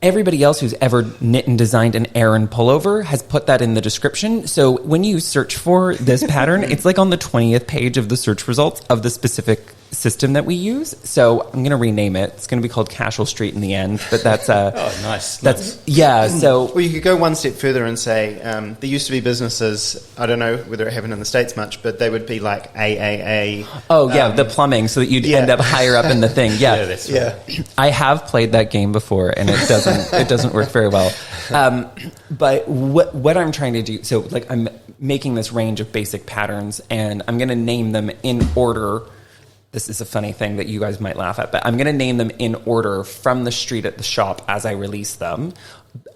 everybody else who's ever knit and designed an Aran pullover has put that in the description. So when you search for this pattern, it's like on the 20th page of the search results of the specific system that we use. So I'm going to rename it. It's going to be called Casual Street in the end, but that's nice. Yeah. So well, you could go one step further and say there used to be businesses. I don't know whether it happened in the States much, but they would be like AAA. Oh yeah, the plumbing, so that you'd end up higher up in the thing. Yeah, yeah, that's right. I have played that game before, and it doesn't work very well. But what I'm trying to do, so like I'm making this range of basic patterns, and I'm going to name them in order. This is a funny thing that you guys might laugh at, but I'm going to name them in order from the street at the shop as I release them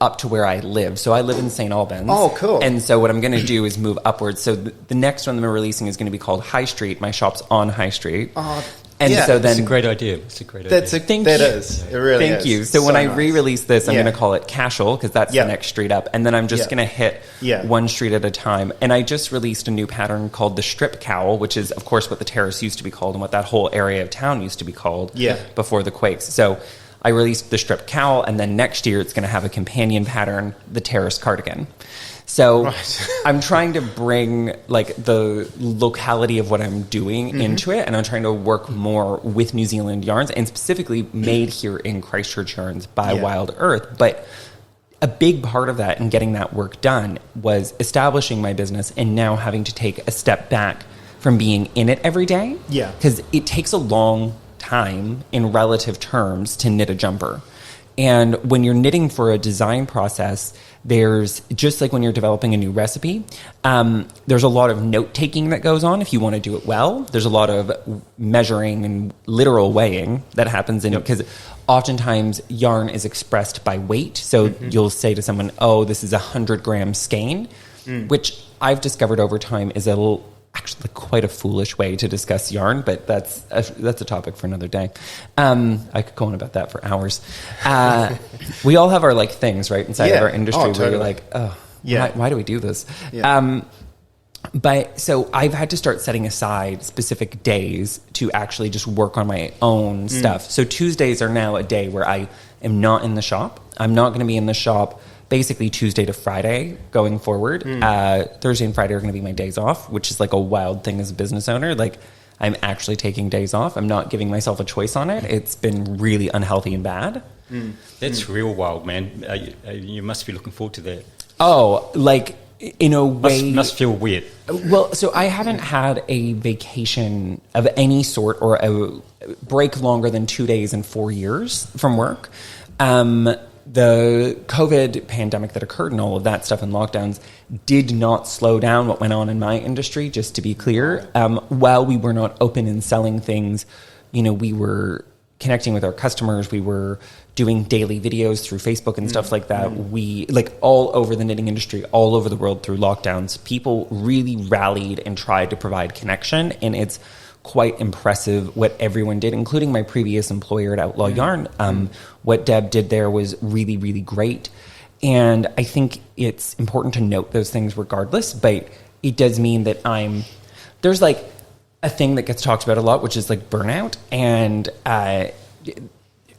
up to where I live. So I live in St. Albans. Oh, cool. And so what I'm going to do is move upwards. So the next one that I'm releasing is going to be called High Street. My shop's on High Street. And yeah, so then It's a great idea. Thank you. It really Thank is. you. So when So I nice. re-release this, I'm Yeah. going to call it Casual because that's Yeah. the next street up. And then I'm just Yeah. going to hit Yeah. one street at a time. And I just released a new pattern called the Strip Cowl, which is, of course, what the Terrace used to be called and what that whole area of town used to be called before the quakes. So I released the Strip Cowl, and then next year it's going to have a companion pattern, the Terrace Cardigan. So I'm trying to bring like the locality of what I'm doing into it, and I'm trying to work more with New Zealand yarns, and specifically made here in Christchurch yarns by Wild Earth. But a big part of that and getting that work done was establishing my business and now having to take a step back from being in it every day. Yeah. Because it takes a long time in relative terms to knit a jumper. And when you're knitting for a design process, there's just like when you're developing a new recipe, there's a lot of note taking that goes on if you want to do it well. There's a lot of measuring and literal weighing that happens in it because oftentimes yarn is expressed by weight. So you'll say to someone, oh, this is 100-gram skein, which I've discovered over time is actually quite a foolish way to discuss yarn, but that's a topic for another day. I could go on about that for hours. We all have our like things right inside of our industry where you're like, oh, why do we do this? Yeah. But so I've had to start setting aside specific days to actually just work on my own stuff. So Tuesdays are now a day where I am not in the shop. I'm not going to be in the shop basically Tuesday to Friday going forward. Thursday and Friday are going to be my days off, which is like a wild thing as a business owner. Like I'm actually taking days off. I'm not giving myself a choice on it. It's been really unhealthy and bad. That's real wild, man. You must be looking forward to that. Oh, like in a way. Must feel weird. Well, so I haven't had a vacation of any sort or a break longer than 2 days in 4 years from work. The COVID pandemic that occurred and all of that stuff and lockdowns did not slow down what went on in my industry, just to be clear. While we were not open and selling things, we were connecting with our customers. We were doing daily videos through Facebook and stuff like that. We, like all over the knitting industry, all over the world through lockdowns, people really rallied and tried to provide connection. And it's quite impressive what everyone did, including my previous employer at Outlaw Yarn. What Deb did there was really, really great. And I think it's important to note those things regardless, but it does mean that there's like a thing that gets talked about a lot, which is like burnout. And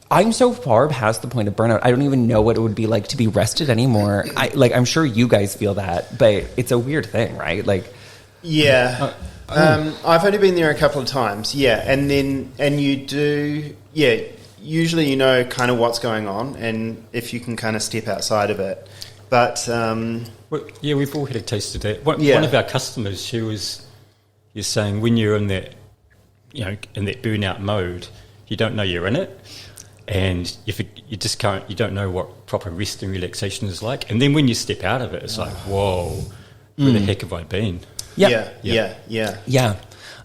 I'm so far past the point of burnout, I don't even know what it would be like to be rested anymore. I'm sure you guys feel that, but it's a weird thing, right? Like, yeah. I've only been there a couple of times, and you do, usually kind of what's going on, and if you can kind of step outside of it. But we've all had a taste of that. One of our customers, you're saying when you're in that, in that burnout mode, you don't know you're in it, and you just can't, you don't know what proper rest and relaxation is like, and then when you step out of it, it's like, whoa, where the heck have I been? Yeah.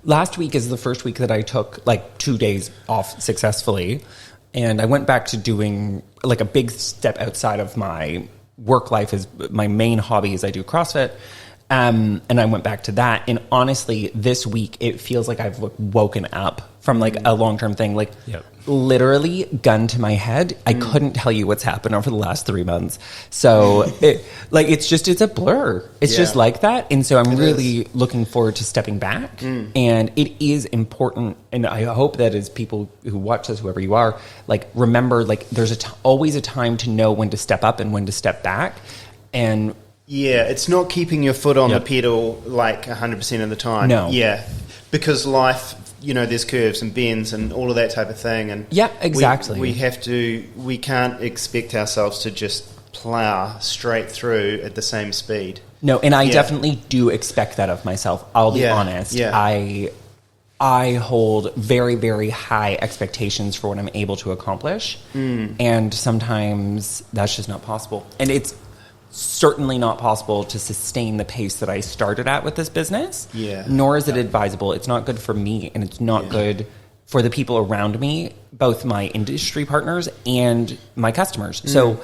Last week is the first week that I took like 2 days off successfully. And I went back to doing like a big step outside of my work life is my main hobby is I do CrossFit. And I went back to that. And honestly, this week, it feels like I've woken up from like a long-term thing. Like literally gun to my head. I couldn't tell you what's happened over the last 3 months. So it's a blur. It's just like that. And so I'm really looking forward to stepping back. And it is important. And I hope that as people who watch this, whoever you are, like remember, like there's always a time to know when to step up and when to step back. And yeah, it's not keeping your foot on the pedal like 100% of the time. No. Yeah, because life, there's curves and bends and all of that type of thing. And yeah, exactly. we can't expect ourselves to just plow straight through at the same speed. No, and I definitely do expect that of myself. I'll be honest. Yeah. I hold very, very high expectations for what I'm able to accomplish. And sometimes that's just not possible. And it's certainly not possible to sustain the pace that I started at with this business. Yeah. Nor is it advisable. It's not good for me, and it's not good for the people around me, both my industry partners and my customers. So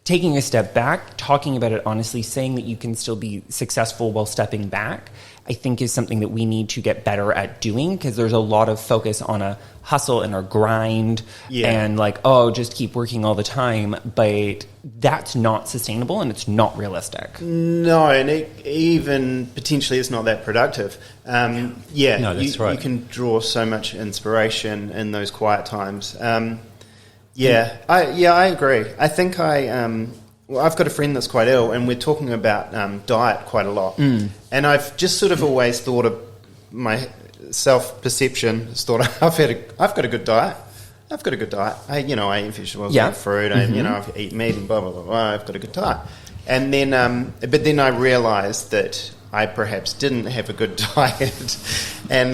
taking a step back, talking about it honestly, saying that you can still be successful while stepping back, I think is something that we need to get better at doing, because there's a lot of focus on a hustle and a grind and like, just keep working all the time. But that's not sustainable and it's not realistic. No, and even potentially it's not that productive. No, that's right. You can draw so much inspiration in those quiet times. I agree. I think I've got a friend that's quite ill, and we're talking about diet quite a lot. And I've just sort of always thought of my self-perception, thought I've got a good diet. I've got a good diet. I eat vegetables, I eat fruit, I eat meat, and blah blah blah blah. I've got a good diet. And then, but then I realised that I perhaps didn't have a good diet, and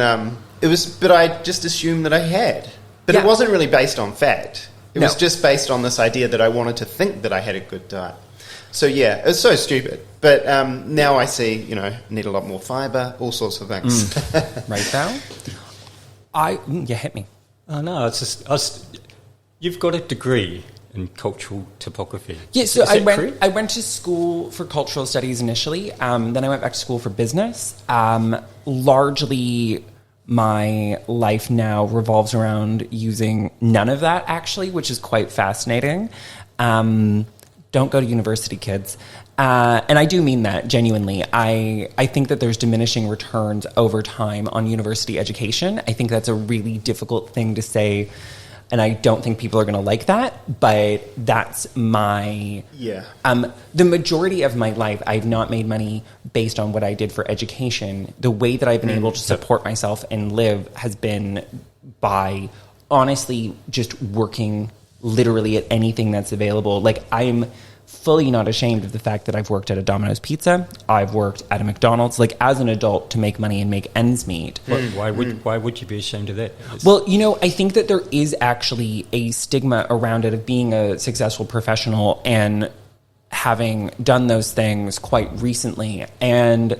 but I just assumed that I had. But it wasn't really based on fact. It was just based on this idea that I wanted to think that I had a good diet. So it's so stupid. But now I see, need a lot more fibre, all sorts of things. Right now? Hit me. Oh, no, it's just, you've got a degree in cultural typography. Yeah, so I went to school for cultural studies initially. Then I went back to school for business. Largely, my life now revolves around using none of that, actually, which is quite fascinating. Don't go to university, kids. And I do mean that genuinely. I think that there's diminishing returns over time on university education. I think that's a really difficult thing to say, and I don't think people are going to like that, but that's my... Yeah. The majority of my life, I've not made money based on what I did for education. The way that I've been able to support myself and live has been by honestly just working literally at anything that's available. Like, I'm fully not ashamed of the fact that I've worked at a Domino's Pizza. I've worked at a McDonald's, like, as an adult, to make money and make ends meet. Why would you be ashamed of that? Well, I think that there is actually a stigma around it of being a successful professional and having done those things quite recently. And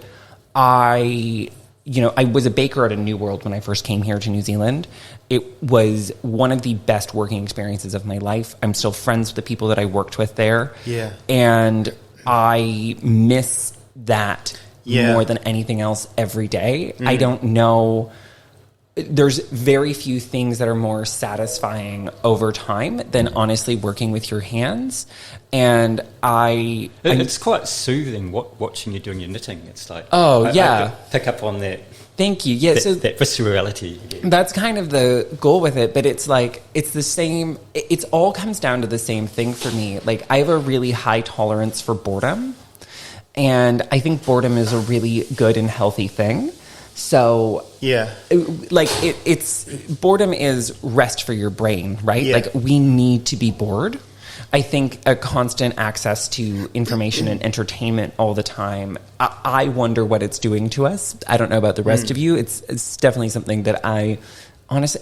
I was a baker at a New World when I first came here to New Zealand. It was one of the best working experiences of my life. I'm still friends with the people that I worked with there. Yeah. And I miss that more than anything else every day. I don't know. There's very few things that are more satisfying over time than honestly working with your hands. And it's quite soothing watching you doing your knitting. It's like, I pick up on that. Thank you. Yeah, so that viscerality. That's kind of the goal with it, but it's like, it's the same. It all comes down to the same thing for me. Like, I have a really high tolerance for boredom, and I think boredom is a really good and healthy thing. So it's boredom is rest for your brain, right? Yeah. Like, we need to be bored. I think a constant access to information and entertainment all the time, I wonder what it's doing to us. I don't know about the rest of you. It's definitely something that I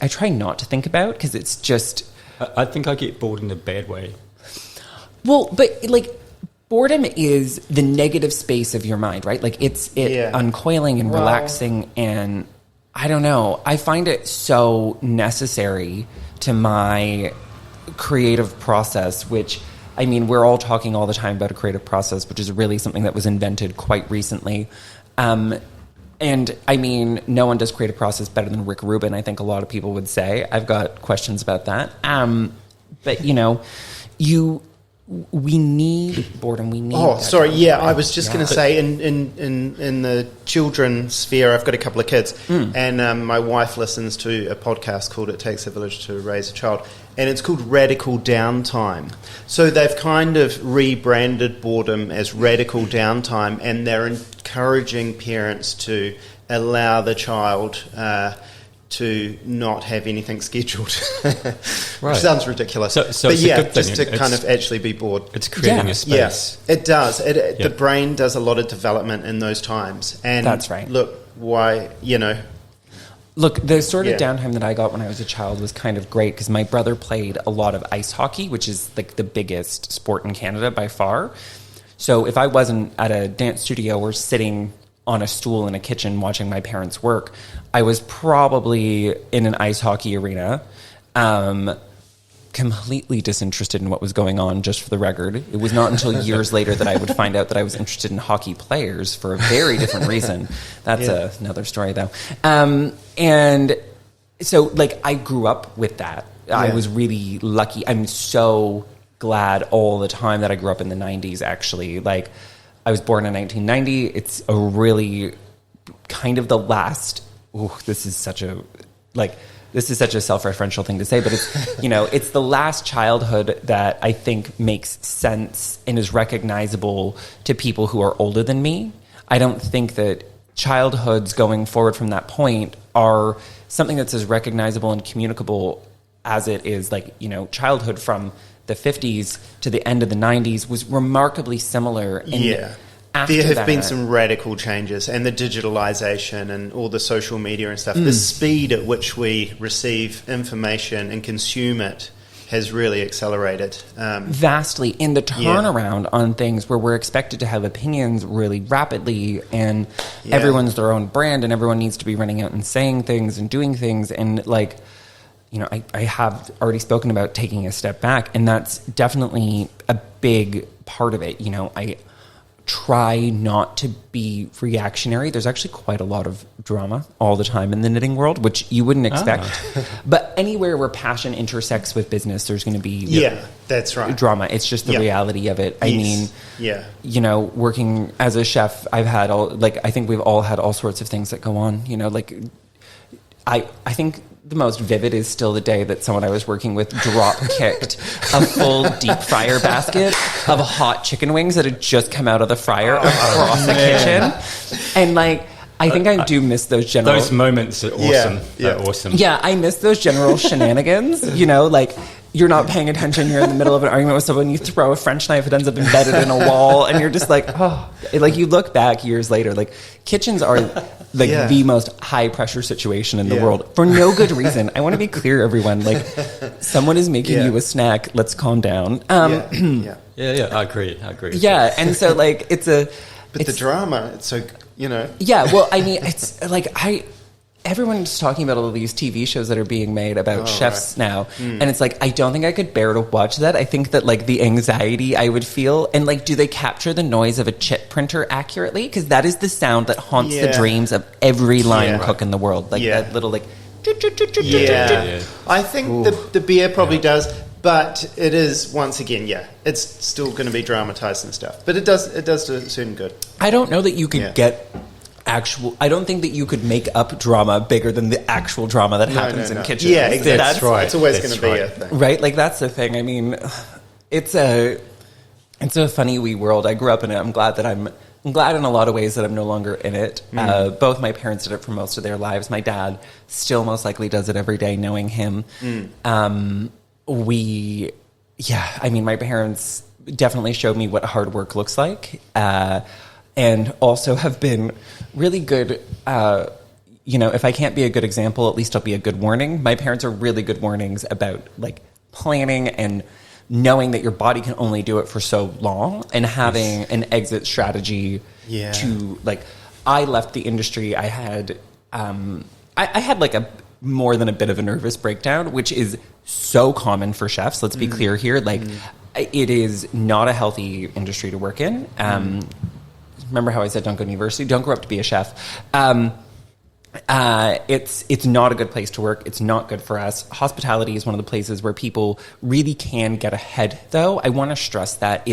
try not to think about, because it's just... I think I get bored in a bad way. Well, but like, boredom is the negative space of your mind, right? Like, it's uncoiling and relaxing, and I don't know. I find it so necessary to my creative process, which I mean, we're all talking all the time about a creative process, which is really something that was invented quite recently. And I mean, no one does creative process better than Rick Rubin, I think a lot of people would say. I've got questions about that. But, you know, we need boredom. We need. Oh, sorry. Yeah, I was just going to say, in the children's sphere, I've got a couple of kids, and my wife listens to a podcast called "It Takes a Village to Raise a Child," and it's called Radical Downtime. So they've kind of rebranded boredom as radical downtime, and they're encouraging parents to allow the child to not have anything scheduled, which sounds ridiculous. So but it's yeah, a good thing. just to kind of actually be bored. It's creating a space. Yes, it does. The brain does a lot of development in those times. And that's right. Look, why, you know. Look, the sort of downtime that I got when I was a child was kind of great because my brother played a lot of ice hockey, which is like the biggest sport in Canada by far. So if I wasn't at a dance studio or sitting on a stool in a kitchen watching my parents work, I was probably in an ice hockey arena, completely disinterested in what was going on, just for the record. It was not until years later that I would find out that I was interested in hockey players for a very different reason. That's another story, though. And so, like, I grew up with that. I was really lucky. I'm so glad all the time that I grew up in the 90s, actually. Like, I was born in 1990. It's a really kind of the last. This is such a self-referential thing to say, but it's, you know, it's the last childhood that I think makes sense and is recognizable to people who are older than me. I don't think that childhoods going forward from that point are something that's as recognizable and communicable as it is, like, you know, childhood from the 50s to the end of the 90s was remarkably similar. And there have been some radical changes, and the digitalization and all the social media and stuff. The speed at which we receive information and consume it has really accelerated. Vastly. In the turnaround on things where we're expected to have opinions really rapidly, and everyone's their own brand, and everyone needs to be running out and saying things and doing things. And, like, you know, I have already spoken about taking a step back, and that's definitely a big part of it. You know, I try not to be reactionary. There's actually quite a lot of drama all the time in the knitting world, which you wouldn't expect. But anywhere where passion intersects with business, there's going to be that's right, drama. It's just the reality of it. I mean, you know, working as a chef, I've had I think we've all had all sorts of things that go on. You know, like I think the most vivid is still the day that someone I was working with drop kicked a full deep fryer basket of hot chicken wings that had just come out of the fryer across the kitchen. And, like, I think I do miss those general... Those moments are awesome. They're awesome. Yeah, I miss those general shenanigans. You know, like, you're not paying attention, you're in the middle of an argument with someone, you throw a French knife, it ends up embedded in a wall, and you're just like, oh. Like, you look back years later, like, kitchens are, like, the most high-pressure situation in the world, for no good reason. I want to be clear, everyone. Like, someone is making you a snack, let's calm down. I agree. Yeah, and so, like, it's the drama, it's so, you know. Yeah, well, I mean, it's, like, everyone's talking about all of these TV shows that are being made about chefs now. And it's like, I don't think I could bear to watch that. I think that, like, the anxiety I would feel, and, like, do they capture the noise of a chip printer accurately? Because that is the sound that haunts the dreams of every line cook in the world. Like, that little, like... I think the beer probably does, but it is, once again, it's still going to be dramatized and stuff. But it does do a certain good. I don't know that you could get... I don't think that you could make up drama bigger than the actual drama that happens in kitchens. Yeah, exactly. That's right. It's always going to be a thing. Right? Like, that's the thing. I mean, it's a funny wee world. I grew up in it. I'm glad in a lot of ways that I'm no longer in it. Both my parents did it for most of their lives. My dad still most likely does it every day, knowing him. I mean, my parents definitely showed me what hard work looks like. And also have been really good, you know, if I can't be a good example, at least I'll be a good warning. My parents are really good warnings about, like, planning and knowing that your body can only do it for so long, and having an exit strategy to, like, I left the industry. I had like a more than a bit of a nervous breakdown, which is so common for chefs. Let's be clear here. Like, It is not a healthy industry to work in. Remember how I said don't go to university? Don't grow up to be a chef. It's not a good place to work. It's not good for us. Hospitality is one of the places where people really can get ahead, though. I want to stress that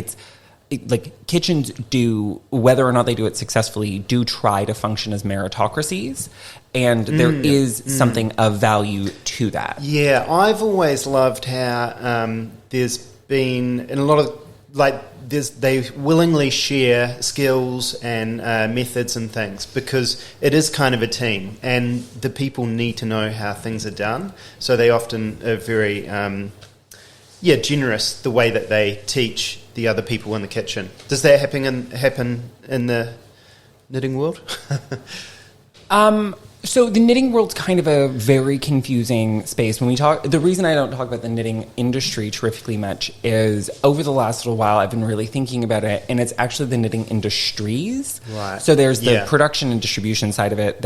like kitchens do, whether or not they do it successfully, do try to function as meritocracies, and there is something of value to that. Yeah, I've always loved how there's been in a lot of they willingly share skills and methods and things, because it is kind of a team, and the people need to know how things are done. So they often are very generous the way that they teach the other people in the kitchen. Does that happen in the knitting world? So the knitting world's kind of a very confusing space. When we talk, the reason I don't talk about the knitting industry terrifically much is over the last little while I've been really thinking about it, and it's actually the knitting industries. Right. So there's the production and distribution side of it.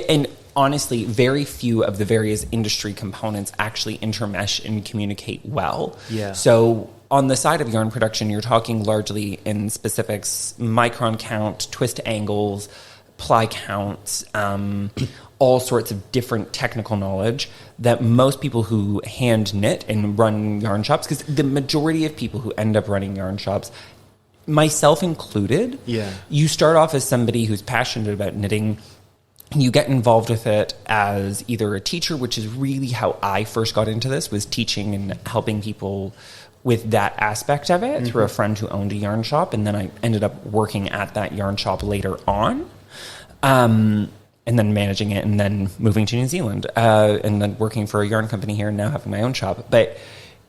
And honestly, very few of the various industry components actually intermesh and communicate well. Yeah. So on the side of yarn production, you're talking largely in specifics, micron count, twist angles, ply counts, all sorts of different technical knowledge that most people who hand knit and run yarn shops, because the majority of people who end up running yarn shops, myself included, you start off as somebody who's passionate about knitting. You get involved with it as either a teacher, which is really how I first got into this, was teaching and helping people with that aspect of it through a friend who owned a yarn shop. And then I ended up working at that yarn shop later on. And then managing it, and then moving to New Zealand, and then working for a yarn company here, and now having my own shop. But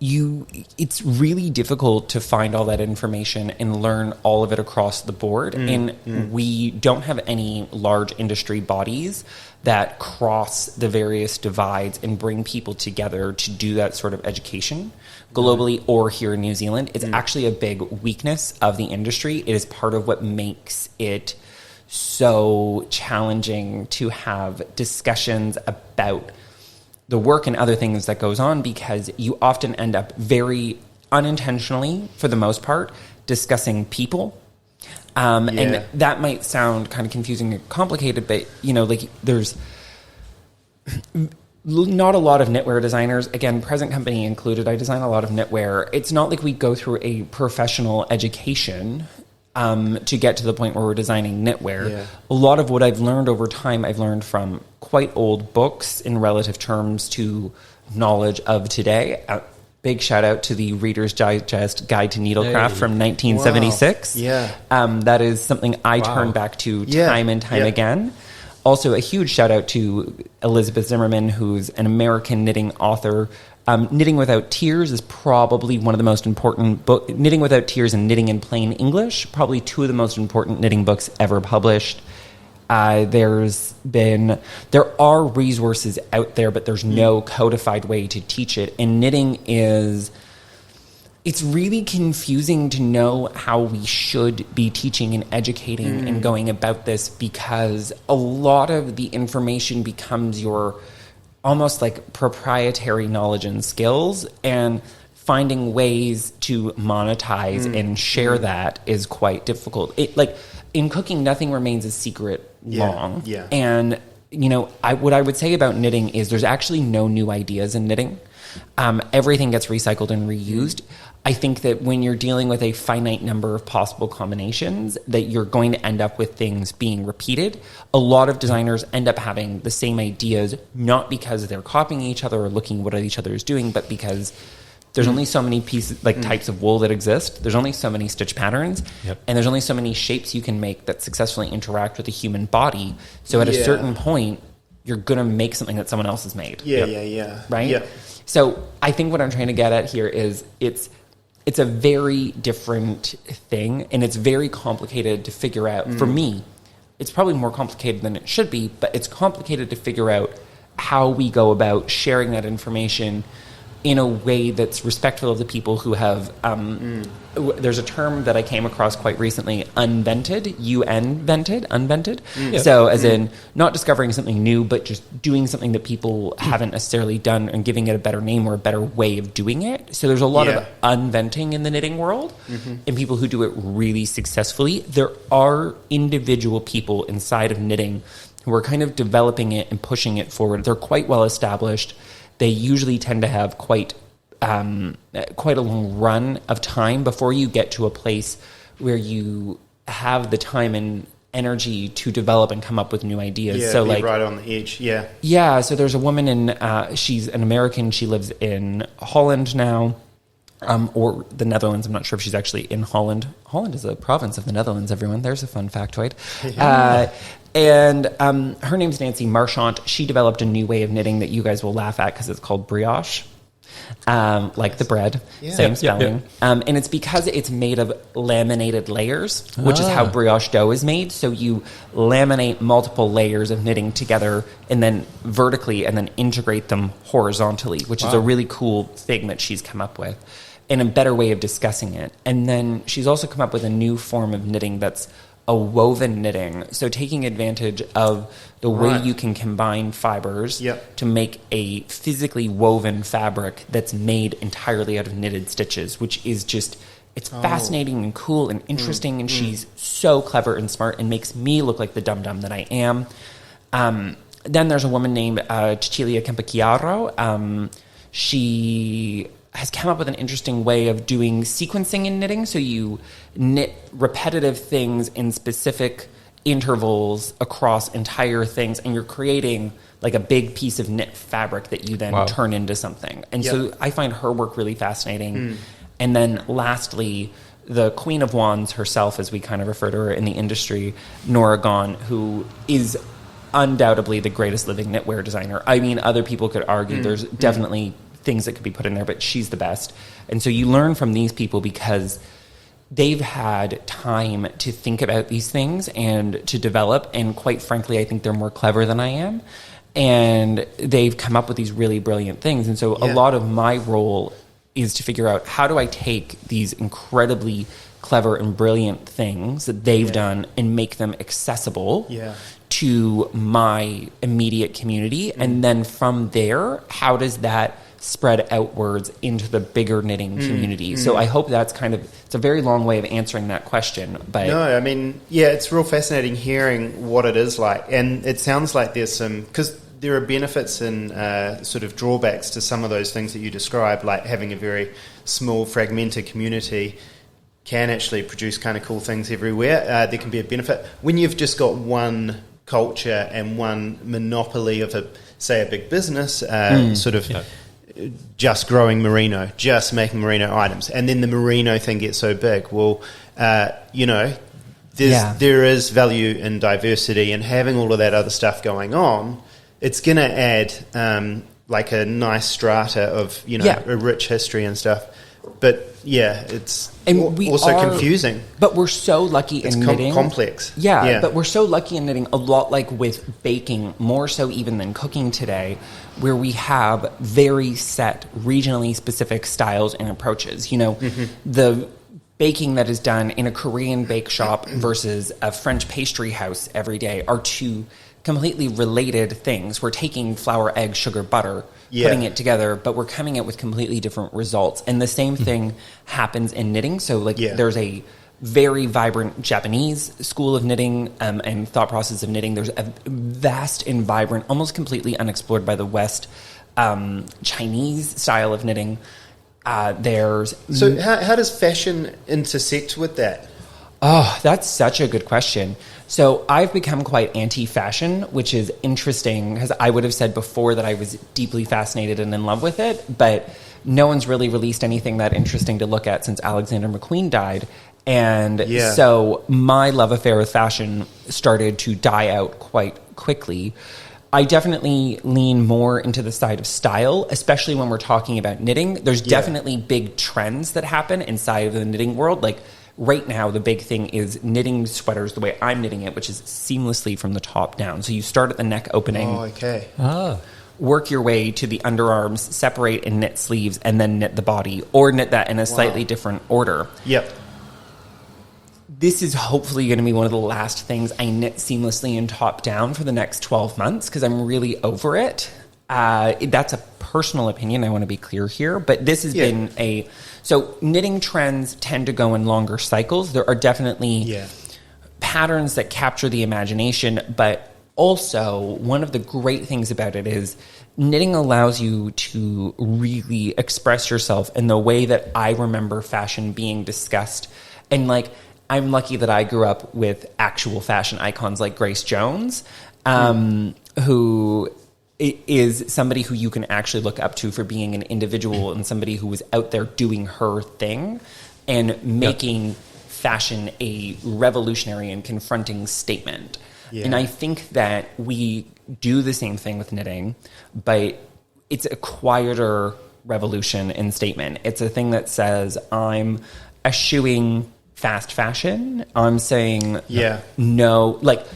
it's really difficult to find all that information and learn all of it across the board. And we don't have any large industry bodies that cross the various divides and bring people together to do that sort of education globally or here in New Zealand. It's actually a big weakness of the industry. It is part of what makes it so challenging to have discussions about the work and other things that goes on, because you often end up very unintentionally, for the most part, discussing people. And that might sound kind of confusing and complicated, but there's not a lot of knitwear designers. Again, present company included, I design a lot of knitwear. It's not like we go through a professional education to get to the point where we're designing knitwear. Yeah. A lot of what I've learned over time, I've learned from quite old books in relative terms to knowledge of today. Big shout out to the Reader's Digest Guide to Needlecraft from 1976. Wow. Yeah. That is something I turn back to time and time again. Also, a huge shout out to Elizabeth Zimmerman, who's an American knitting author. Knitting Without Tears is probably one of the most important books. Knitting Without Tears and Knitting in Plain English, probably two of the most important knitting books ever published. There are resources out there, but there's no codified way to teach it. And knitting it's really confusing to know how we should be teaching and educating and going about this, because a lot of the information becomes your almost like proprietary knowledge and skills, and finding ways to monetize and share that is quite difficult. In cooking, nothing remains a secret long. Yeah. And, what I would say about knitting is there's actually no new ideas in knitting. Everything gets recycled and reused. I think that when you're dealing with a finite number of possible combinations, that you're going to end up with things being repeated. A lot of designers end up having the same ideas, not because they're copying each other or looking what each other is doing, but because there's only so many pieces, types of wool that exist. There's only so many stitch patterns, and there's only so many shapes you can make that successfully interact with the human body. So at a certain point, you're going to make something that someone else has made. Right? Yeah. So I think what I'm trying to get at here is it's a very different thing, and it's very complicated to figure out. For me, it's probably more complicated than it should be, but it's complicated to figure out how we go about sharing that information in a way that's respectful of the people who have, there's a term that I came across quite recently, unvented, unvented. So as in not discovering something new, but just doing something that people haven't necessarily done and giving it a better name or a better way of doing it. So there's a lot of unventing in the knitting world and people who do it really successfully. There are individual people inside of knitting who are kind of developing it and pushing it forward. They're quite well established. They usually tend to have quite a long run of time before you get to a place where you have the time and energy to develop and come up with new ideas. Yeah, so be like right on the edge. Yeah. Yeah, so there's a woman she's an American. She lives in Holland now, or the Netherlands. I'm not sure if she's actually in Holland. Holland is a province of the Netherlands, everyone. There's a fun factoid. And her name's Nancy Marchant. She developed a new way of knitting that you guys will laugh at because it's called brioche, like the bread, same spelling. And it's because it's made of laminated layers, which is how brioche dough is made. So you laminate multiple layers of knitting together and then vertically and then integrate them horizontally, which is a really cool thing that she's come up with and a better way of discussing it. And then she's also come up with a new form of knitting that's a woven knitting, so taking advantage of the way you can combine fibers to make a physically woven fabric that's made entirely out of knitted stitches, which is just, it's fascinating and cool and interesting, and she's so clever and smart and makes me look like the dum-dum that I am. Then there's a woman named Cecilia Campachiaro. She has come up with an interesting way of doing sequencing in knitting. So you knit repetitive things in specific intervals across entire things, and you're creating like a big piece of knit fabric that you then turn into something. And so I find her work really fascinating. And then lastly, the Queen of Wands herself, as we kind of refer to her in the industry, Nora Gone, who is undoubtedly the greatest living knitwear designer. I mean, other people could argue there's definitely things that could be put in there, but she's the best. And so you learn from these people because they've had time to think about these things and to develop, and quite frankly, I think they're more clever than I am, and they've come up with these really brilliant things. And so a lot of my role is to figure out, how do I take these incredibly clever and brilliant things that they've done and make them accessible to my immediate community, and then from there, how does that spread outwards into the bigger knitting community? So I hope that's kind of, it's a very long way of answering that question. But no, I mean, it's real fascinating hearing what it is like. And it sounds like there's some, because there are benefits and sort of drawbacks to some of those things that you described, like having a very small, fragmented community can actually produce kind of cool things everywhere. There can be a benefit. When you've just got one culture and one monopoly of, say, a big business, just growing merino, just making merino items, and then the merino thing gets so big. Well, there is value in diversity, and having all of that other stuff going on, it's going to add like a nice strata of a rich history and stuff. But it's also confusing. But we're so lucky in knitting. Complex. But we're so lucky in knitting, a lot like with baking, more so even than cooking today, where we have very set, regionally specific styles and approaches. The baking that is done in a Korean bake shop versus a French pastry house every day are two completely related things. We're taking flour, egg, sugar, butter, putting it together, but we're coming out with completely different results. And the same thing happens in knitting. So there's a very vibrant Japanese school of knitting and thought process of knitting. There's a vast and vibrant, almost completely unexplored by the West, Chinese style of knitting. So how does fashion intersect with that? Oh, that's such a good question. So I've become quite anti-fashion, which is interesting because I would have said before that I was deeply fascinated and in love with it, but no one's really released anything that interesting to look at since Alexander McQueen died. And so my love affair with fashion started to die out quite quickly. I definitely lean more into the side of style, especially when we're talking about knitting. There's definitely big trends that happen inside of the knitting world. Like right now, the big thing is knitting sweaters the way I'm knitting it, which is seamlessly from the top down. So you start at the neck opening. Oh, okay. work your way to the underarms, separate and knit sleeves, and then knit the body, or knit that in a slightly different order. Yep. This is hopefully going to be one of the last things I knit seamlessly and top down for the next 12 months because I'm really over it. That's a personal opinion. I want to be clear here. But this has been so knitting trends tend to go in longer cycles. There are definitely patterns that capture the imagination. But also, one of the great things about it is knitting allows you to really express yourself in the way that I remember fashion being discussed. And like, I'm lucky that I grew up with actual fashion icons like Grace Jones, who is somebody who you can actually look up to for being an individual and somebody who was out there doing her thing and making fashion a revolutionary and confronting statement. Yeah. And I think that we do the same thing with knitting, but it's a quieter revolution and statement. It's a thing that says, I'm eschewing fast fashion. I'm saying no. Like,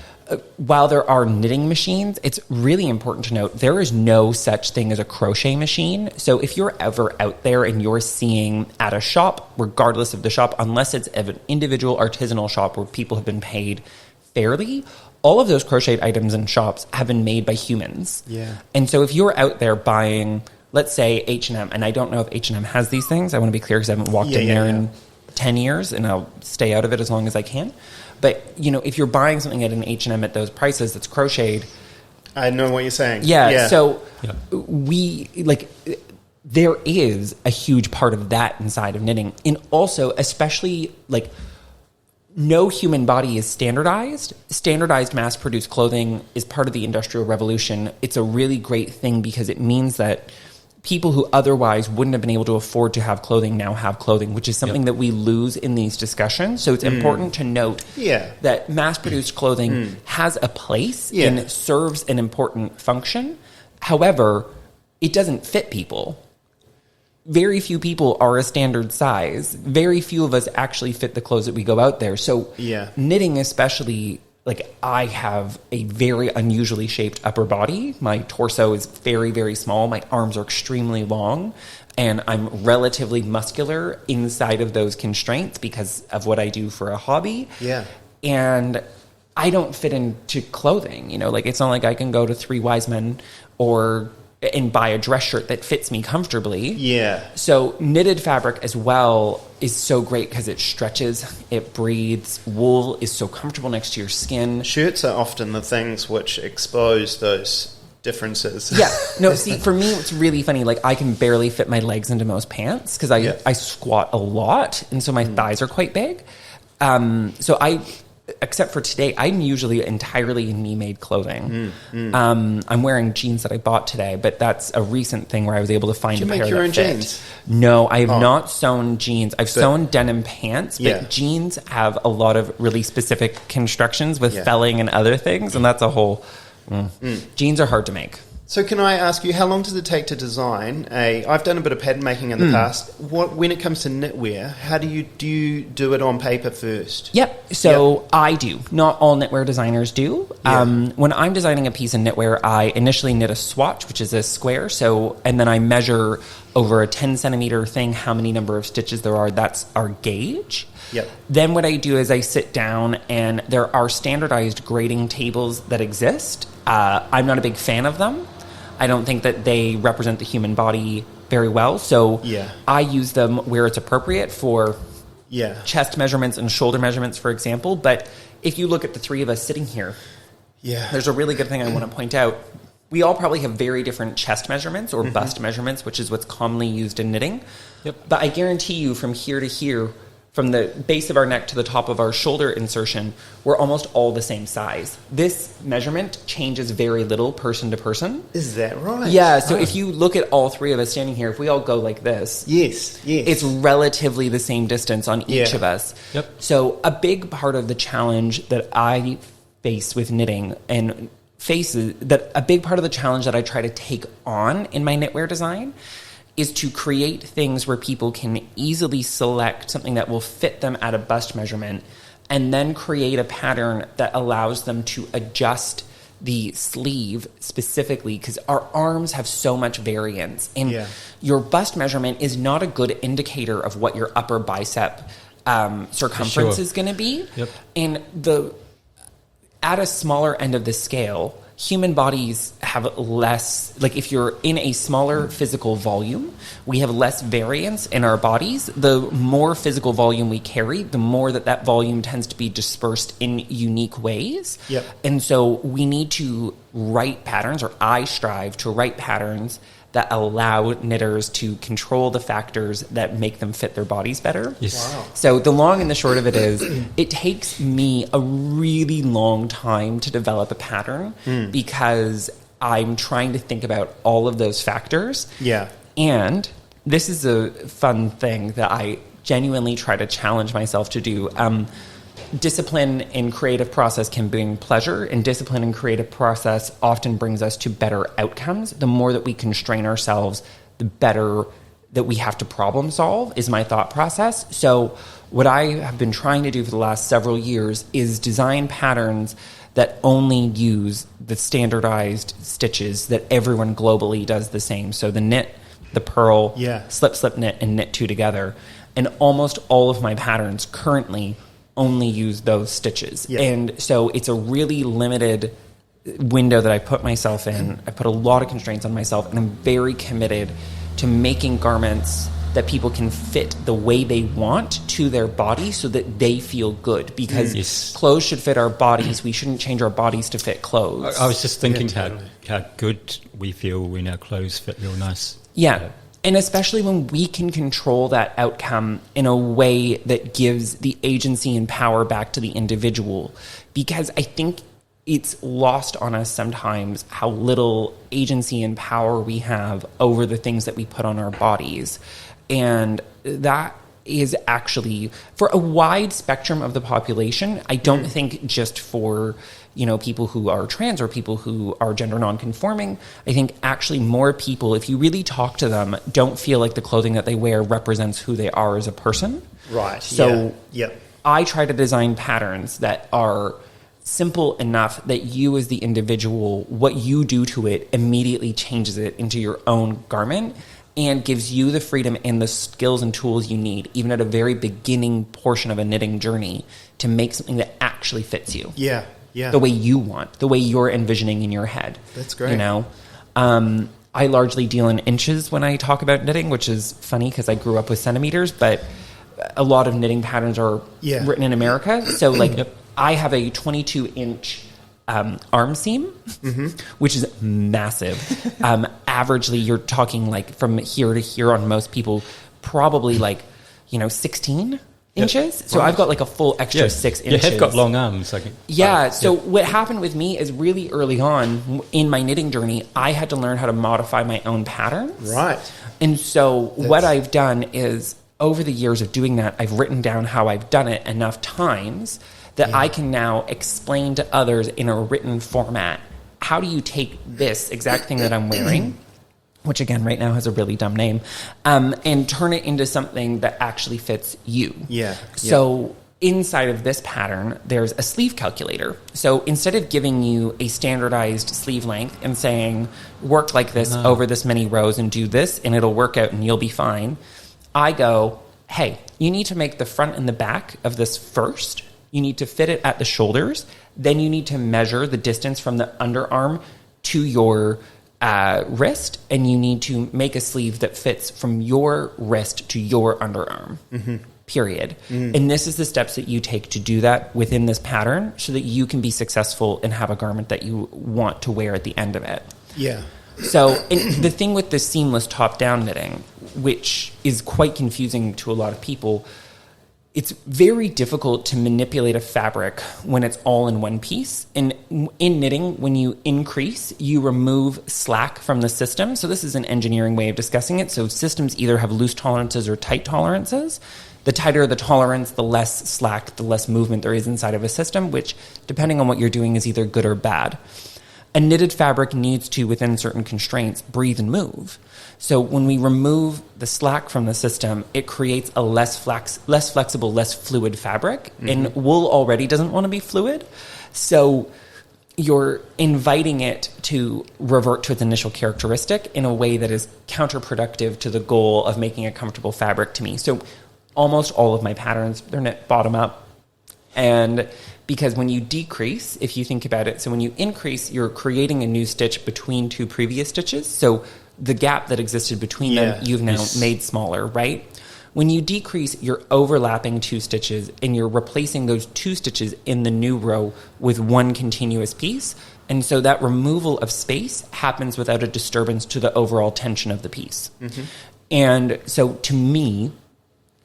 while there are knitting machines, it's really important to note there is no such thing as a crochet machine. So if you're ever out there and you're seeing at a shop, regardless of the shop, unless it's an individual artisanal shop where people have been paid fairly, all of those crocheted items in shops have been made by humans. Yeah. And so if you're out there buying, let's say H&M, and I don't know if H&M has these things. I want to be clear because I haven't walked in there in 10 years and I'll stay out of it as long as I can. But, you know, if you're buying something at an H&M at those prices that's crocheted. I know what you're saying. Yeah. So we, like, there is a huge part of that inside of knitting. And also, especially, like, no human body is standardized. Standardized mass-produced clothing is part of the Industrial Revolution. It's a really great thing because it means that people who otherwise wouldn't have been able to afford to have clothing now have clothing, which is something that we lose in these discussions. So it's important to note that mass-produced clothing has a place and serves an important function. However, it doesn't fit people. Very few people are a standard size. Very few of us actually fit the clothes that we go out there. So knitting especially, like, I have a very unusually shaped upper body. My torso is very, very small. My arms are extremely long. And I'm relatively muscular inside of those constraints because of what I do for a hobby. Yeah. And I don't fit into clothing. You know, like, it's not like I can go to Three Wise Men and buy a dress shirt that fits me comfortably. Yeah. So knitted fabric as well is so great because it stretches, it breathes. Wool is so comfortable next to your skin. Shirts are often the things which expose those differences. Yeah. No, see, for me, it's really funny. Like, I can barely fit my legs into most pants because I squat a lot, and so my thighs are quite big. Except for today, I'm usually entirely in knee-made clothing. I'm wearing jeans that I bought today, but that's a recent thing where I was able to find a pair that fit. Do you make your own jeans? No, I have not sewn jeans. I've sewn denim pants, but jeans have a lot of really specific constructions with felling and other things, and that's a whole... Jeans are hard to make. So can I ask you, how long does it take to design I've done a bit of pattern making in the past. When it comes to knitwear, how do you do it on paper first? Yep. So I do. Not all knitwear designers do. When I'm designing a piece of knitwear, I initially knit a swatch, which is a square. And then I measure over a 10 centimeter thing how many number of stitches there are. That's our gauge. Yep. Then what I do is I sit down, and there are standardized grading tables that exist. I'm not a big fan of them. I don't think that they represent the human body very well. So I use them where it's appropriate for chest measurements and shoulder measurements, for example. But if you look at the three of us sitting here, there's a really good thing I want to point out. We all probably have very different chest measurements or bust measurements, which is what's commonly used in knitting. Yep. But I guarantee you from here to here, from the base of our neck to the top of our shoulder insertion, we're almost all the same size. This measurement changes very little person to person. Is that right? Yeah, so if you look at all three of us standing here, if we all go like this, it's relatively the same distance on each of us. Yep. So a big part of the challenge that I face with knitting and a big part of the challenge that I try to take on in my knitwear design is to create things where people can easily select something that will fit them at a bust measurement and then create a pattern that allows them to adjust the sleeve specifically because our arms have so much variance. And your bust measurement is not a good indicator of what your upper bicep circumference is going to be. Yep. And at a smaller end of the scale, human bodies have less, like if you're in a smaller physical volume, we have less variance in our bodies. The more physical volume we carry, the more that volume tends to be dispersed in unique ways. Yep. And so we need to write patterns, or I strive to write patterns that allow knitters to control the factors that make them fit their bodies better. Yes. Wow. So the long and the short of it is, it takes me a really long time to develop a pattern because I'm trying to think about all of those factors. Yeah. And this is a fun thing that I genuinely try to challenge myself to do. Discipline in creative process can bring pleasure, and discipline in creative process often brings us to better outcomes. The more that we constrain ourselves, the better that we have to problem solve is my thought process. So what I have been trying to do for the last several years is design patterns that only use the standardized stitches that everyone globally does the same. So the knit, the purl, slip, slip, knit, and knit two together. And almost all of my patterns currently only use those stitches. Yeah. And so it's a really limited window that I put myself in. I put a lot of constraints on myself, and I'm very committed to making garments that people can fit the way they want to their body so that they feel good. Because clothes should fit our bodies. We shouldn't change our bodies to fit clothes. I was just thinking how good we feel when our clothes fit real nice. Yeah. And especially when we can control that outcome in a way that gives the agency and power back to the individual. Because I think it's lost on us sometimes how little agency and power we have over the things that we put on our bodies. And that is actually, for a wide spectrum of the population, I don't think just for, people who are trans or people who are gender nonconforming. I think actually more people, if you really talk to them, don't feel like the clothing that they wear represents who they are as a person. Right. So I try to design patterns that are simple enough that you as the individual, what you do to it immediately changes it into your own garment and gives you the freedom and the skills and tools you need, even at a very beginning portion of a knitting journey, to make something that actually fits you. Yeah. The way you want, the way you're envisioning in your head. That's great. I largely deal in inches when I talk about knitting, which is funny because I grew up with centimeters, but a lot of knitting patterns are written in America. So I have a 22-inch arm seam, which is massive. Averagely, you're talking like from here to here on most people, probably 16 inches. So I've got like a full extra 6 inches. You have got long arms. What happened with me is really early on in my knitting journey, I had to learn how to modify my own patterns. Right. And so what I've done is, over the years of doing that, I've written down how I've done it enough times that I can now explain to others in a written format, how do you take this exact thing that I'm wearing, which again right now has a really dumb name, and turn it into something that actually fits you. So inside of this pattern, there's a sleeve calculator. So instead of giving you a standardized sleeve length and saying, work like this over this many rows and do this and it'll work out and you'll be fine, I go, hey, you need to make the front and the back of this first. You need to fit it at the shoulders. Then you need to measure the distance from the underarm to your wrist, and you need to make a sleeve that fits from your wrist to your underarm, period. And this is the steps that you take to do that within this pattern so that you can be successful and have a garment that you want to wear at the end of it. So and the thing with the seamless top-down knitting, which is quite confusing to a lot of people, it's very difficult to manipulate a fabric when it's all in one piece. And in knitting, when you increase, you remove slack from the system. So this is an engineering way of discussing it. So systems either have loose tolerances or tight tolerances. The tighter the tolerance, the less slack, the less movement there is inside of a system, which, depending on what you're doing, is either good or bad. A knitted fabric needs to, within certain constraints, breathe and move. So when we remove the slack from the system, it creates a less flexible, less fluid fabric. And wool already doesn't want to be fluid. So you're inviting it to revert to its initial characteristic in a way that is counterproductive to the goal of making a comfortable fabric to me. So almost all of my patterns, they're knit bottom up. And because when you decrease, if you think about it, so when you increase, you're creating a new stitch between two previous stitches. So the gap that existed between them, you've now made smaller, right? When you decrease, you're overlapping two stitches and you're replacing those two stitches in the new row with one continuous piece. And so that removal of space happens without a disturbance to the overall tension of the piece. Mm-hmm. And so to me,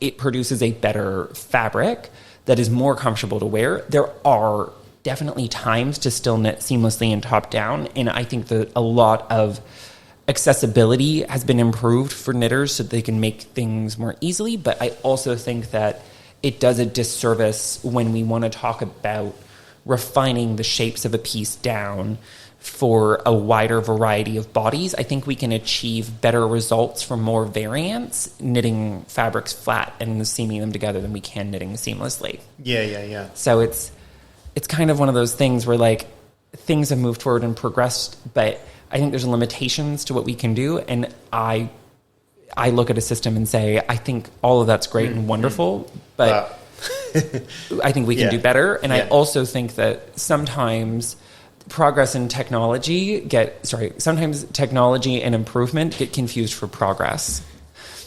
it produces a better fabric that is more comfortable to wear. There are definitely times to still knit seamlessly and top down. And I think that a lot of accessibility has been improved for knitters so they can make things more easily. But I also think that it does a disservice when we want to talk about refining the shapes of a piece down for a wider variety of bodies. I think we can achieve better results from more variance knitting fabrics flat and seaming them together than we can knitting seamlessly. Yeah. So it's kind of one of those things where like things have moved forward and progressed, but I think there's limitations to what we can do. And I look at a system and say, I think all of that's great and wonderful, but I think we can do better. And I also think that sometimes progress in technology sometimes technology and improvement get confused for progress.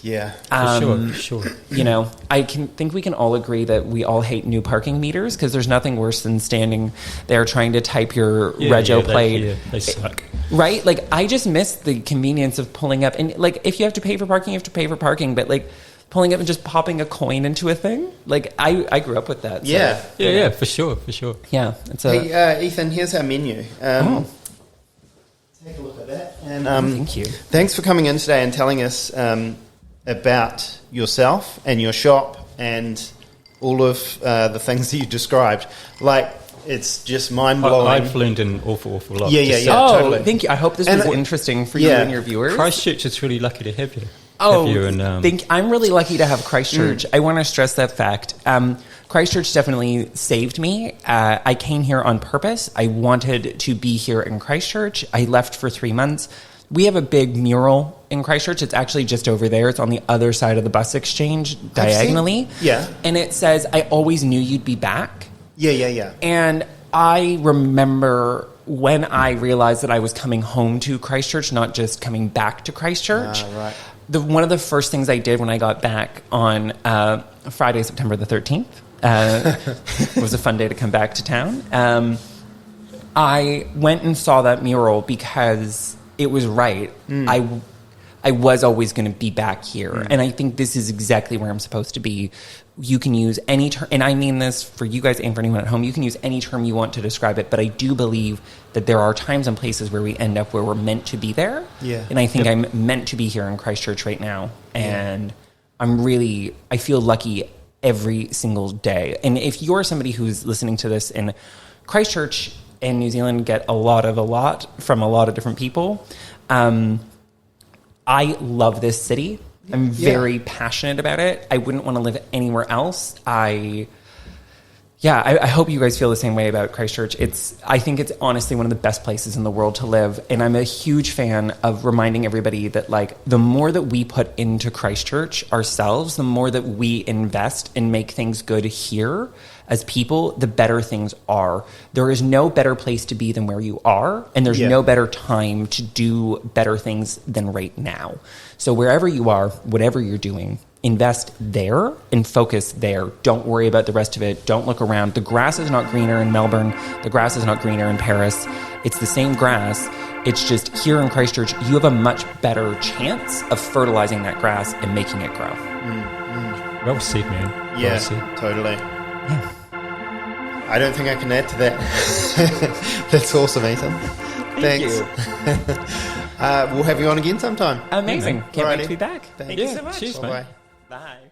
Yeah, for sure. You know, I think we can all agree that we all hate new parking meters because there's nothing worse than standing there trying to type your rego plate. They suck. Right? Like, I just miss the convenience of pulling up. And, like, if you have to pay for parking, you have to pay for parking. But, like, pulling up and just popping a coin into a thing, like, I grew up with that. So, Yeah, for sure. Yeah. Hey, Ethan, here's our menu. Take a look at that. And thank you. Thanks for coming in today and telling us about yourself and your shop and all of the things that you described. Like, it's just mind-blowing. I've learned an awful lot. Yeah, totally. Thank you. I hope this was interesting for you and your viewers. Christchurch is really lucky to have you. I'm really lucky to have Christchurch. I want to stress that fact. Christchurch definitely saved me. I came here on purpose. I wanted to be here in Christchurch. I left for 3 months. We have a big mural in Christchurch. It's actually just over there. It's on the other side of the bus exchange, diagonally. Yeah. And it says, I always knew you'd be back. Yeah. And I remember when I realized that I was coming home to Christchurch, not just coming back to Christchurch. Right. One of the first things I did when I got back on Friday, September the 13th, it was a fun day to come back to town. I went and saw that mural because it was right. I was always going to be back here. And I think this is exactly where I'm supposed to be. You can use any term, and I mean this for you guys and for anyone at home, you can use any term you want to describe it, but I do believe that there are times and places where we end up where we're meant to be there. Yeah. And I think I'm meant to be here in Christchurch right now. And I feel lucky every single day. And if you're somebody who's listening to this, and Christchurch and New Zealand get a lot from a lot of different people, I love this city. I'm very passionate about it. I wouldn't want to live anywhere else. I hope you guys feel the same way about Christchurch. I think it's honestly one of the best places in the world to live. And I'm a huge fan of reminding everybody that, like, the more that we put into Christchurch ourselves, the more that we invest and make things good here as people, the better things are. There is no better place to be than where you are. And there's no better time to do better things than right now. So wherever you are, whatever you're doing, invest there and focus there. Don't worry about the rest of it. Don't look around. The grass is not greener in Melbourne. The grass is not greener in Paris. It's the same grass. It's just here in Christchurch, you have a much better chance of fertilizing that grass and making it grow. Well said, man. Yeah, well said. Totally. Yeah. I don't think I can add to that. That's awesome, Ethan. Thank Thanks. you. We'll have you on again sometime. Amazing. Can't wait to be back. Thanks. Thank you so much. Cheers, mate. Bye-bye. Bye.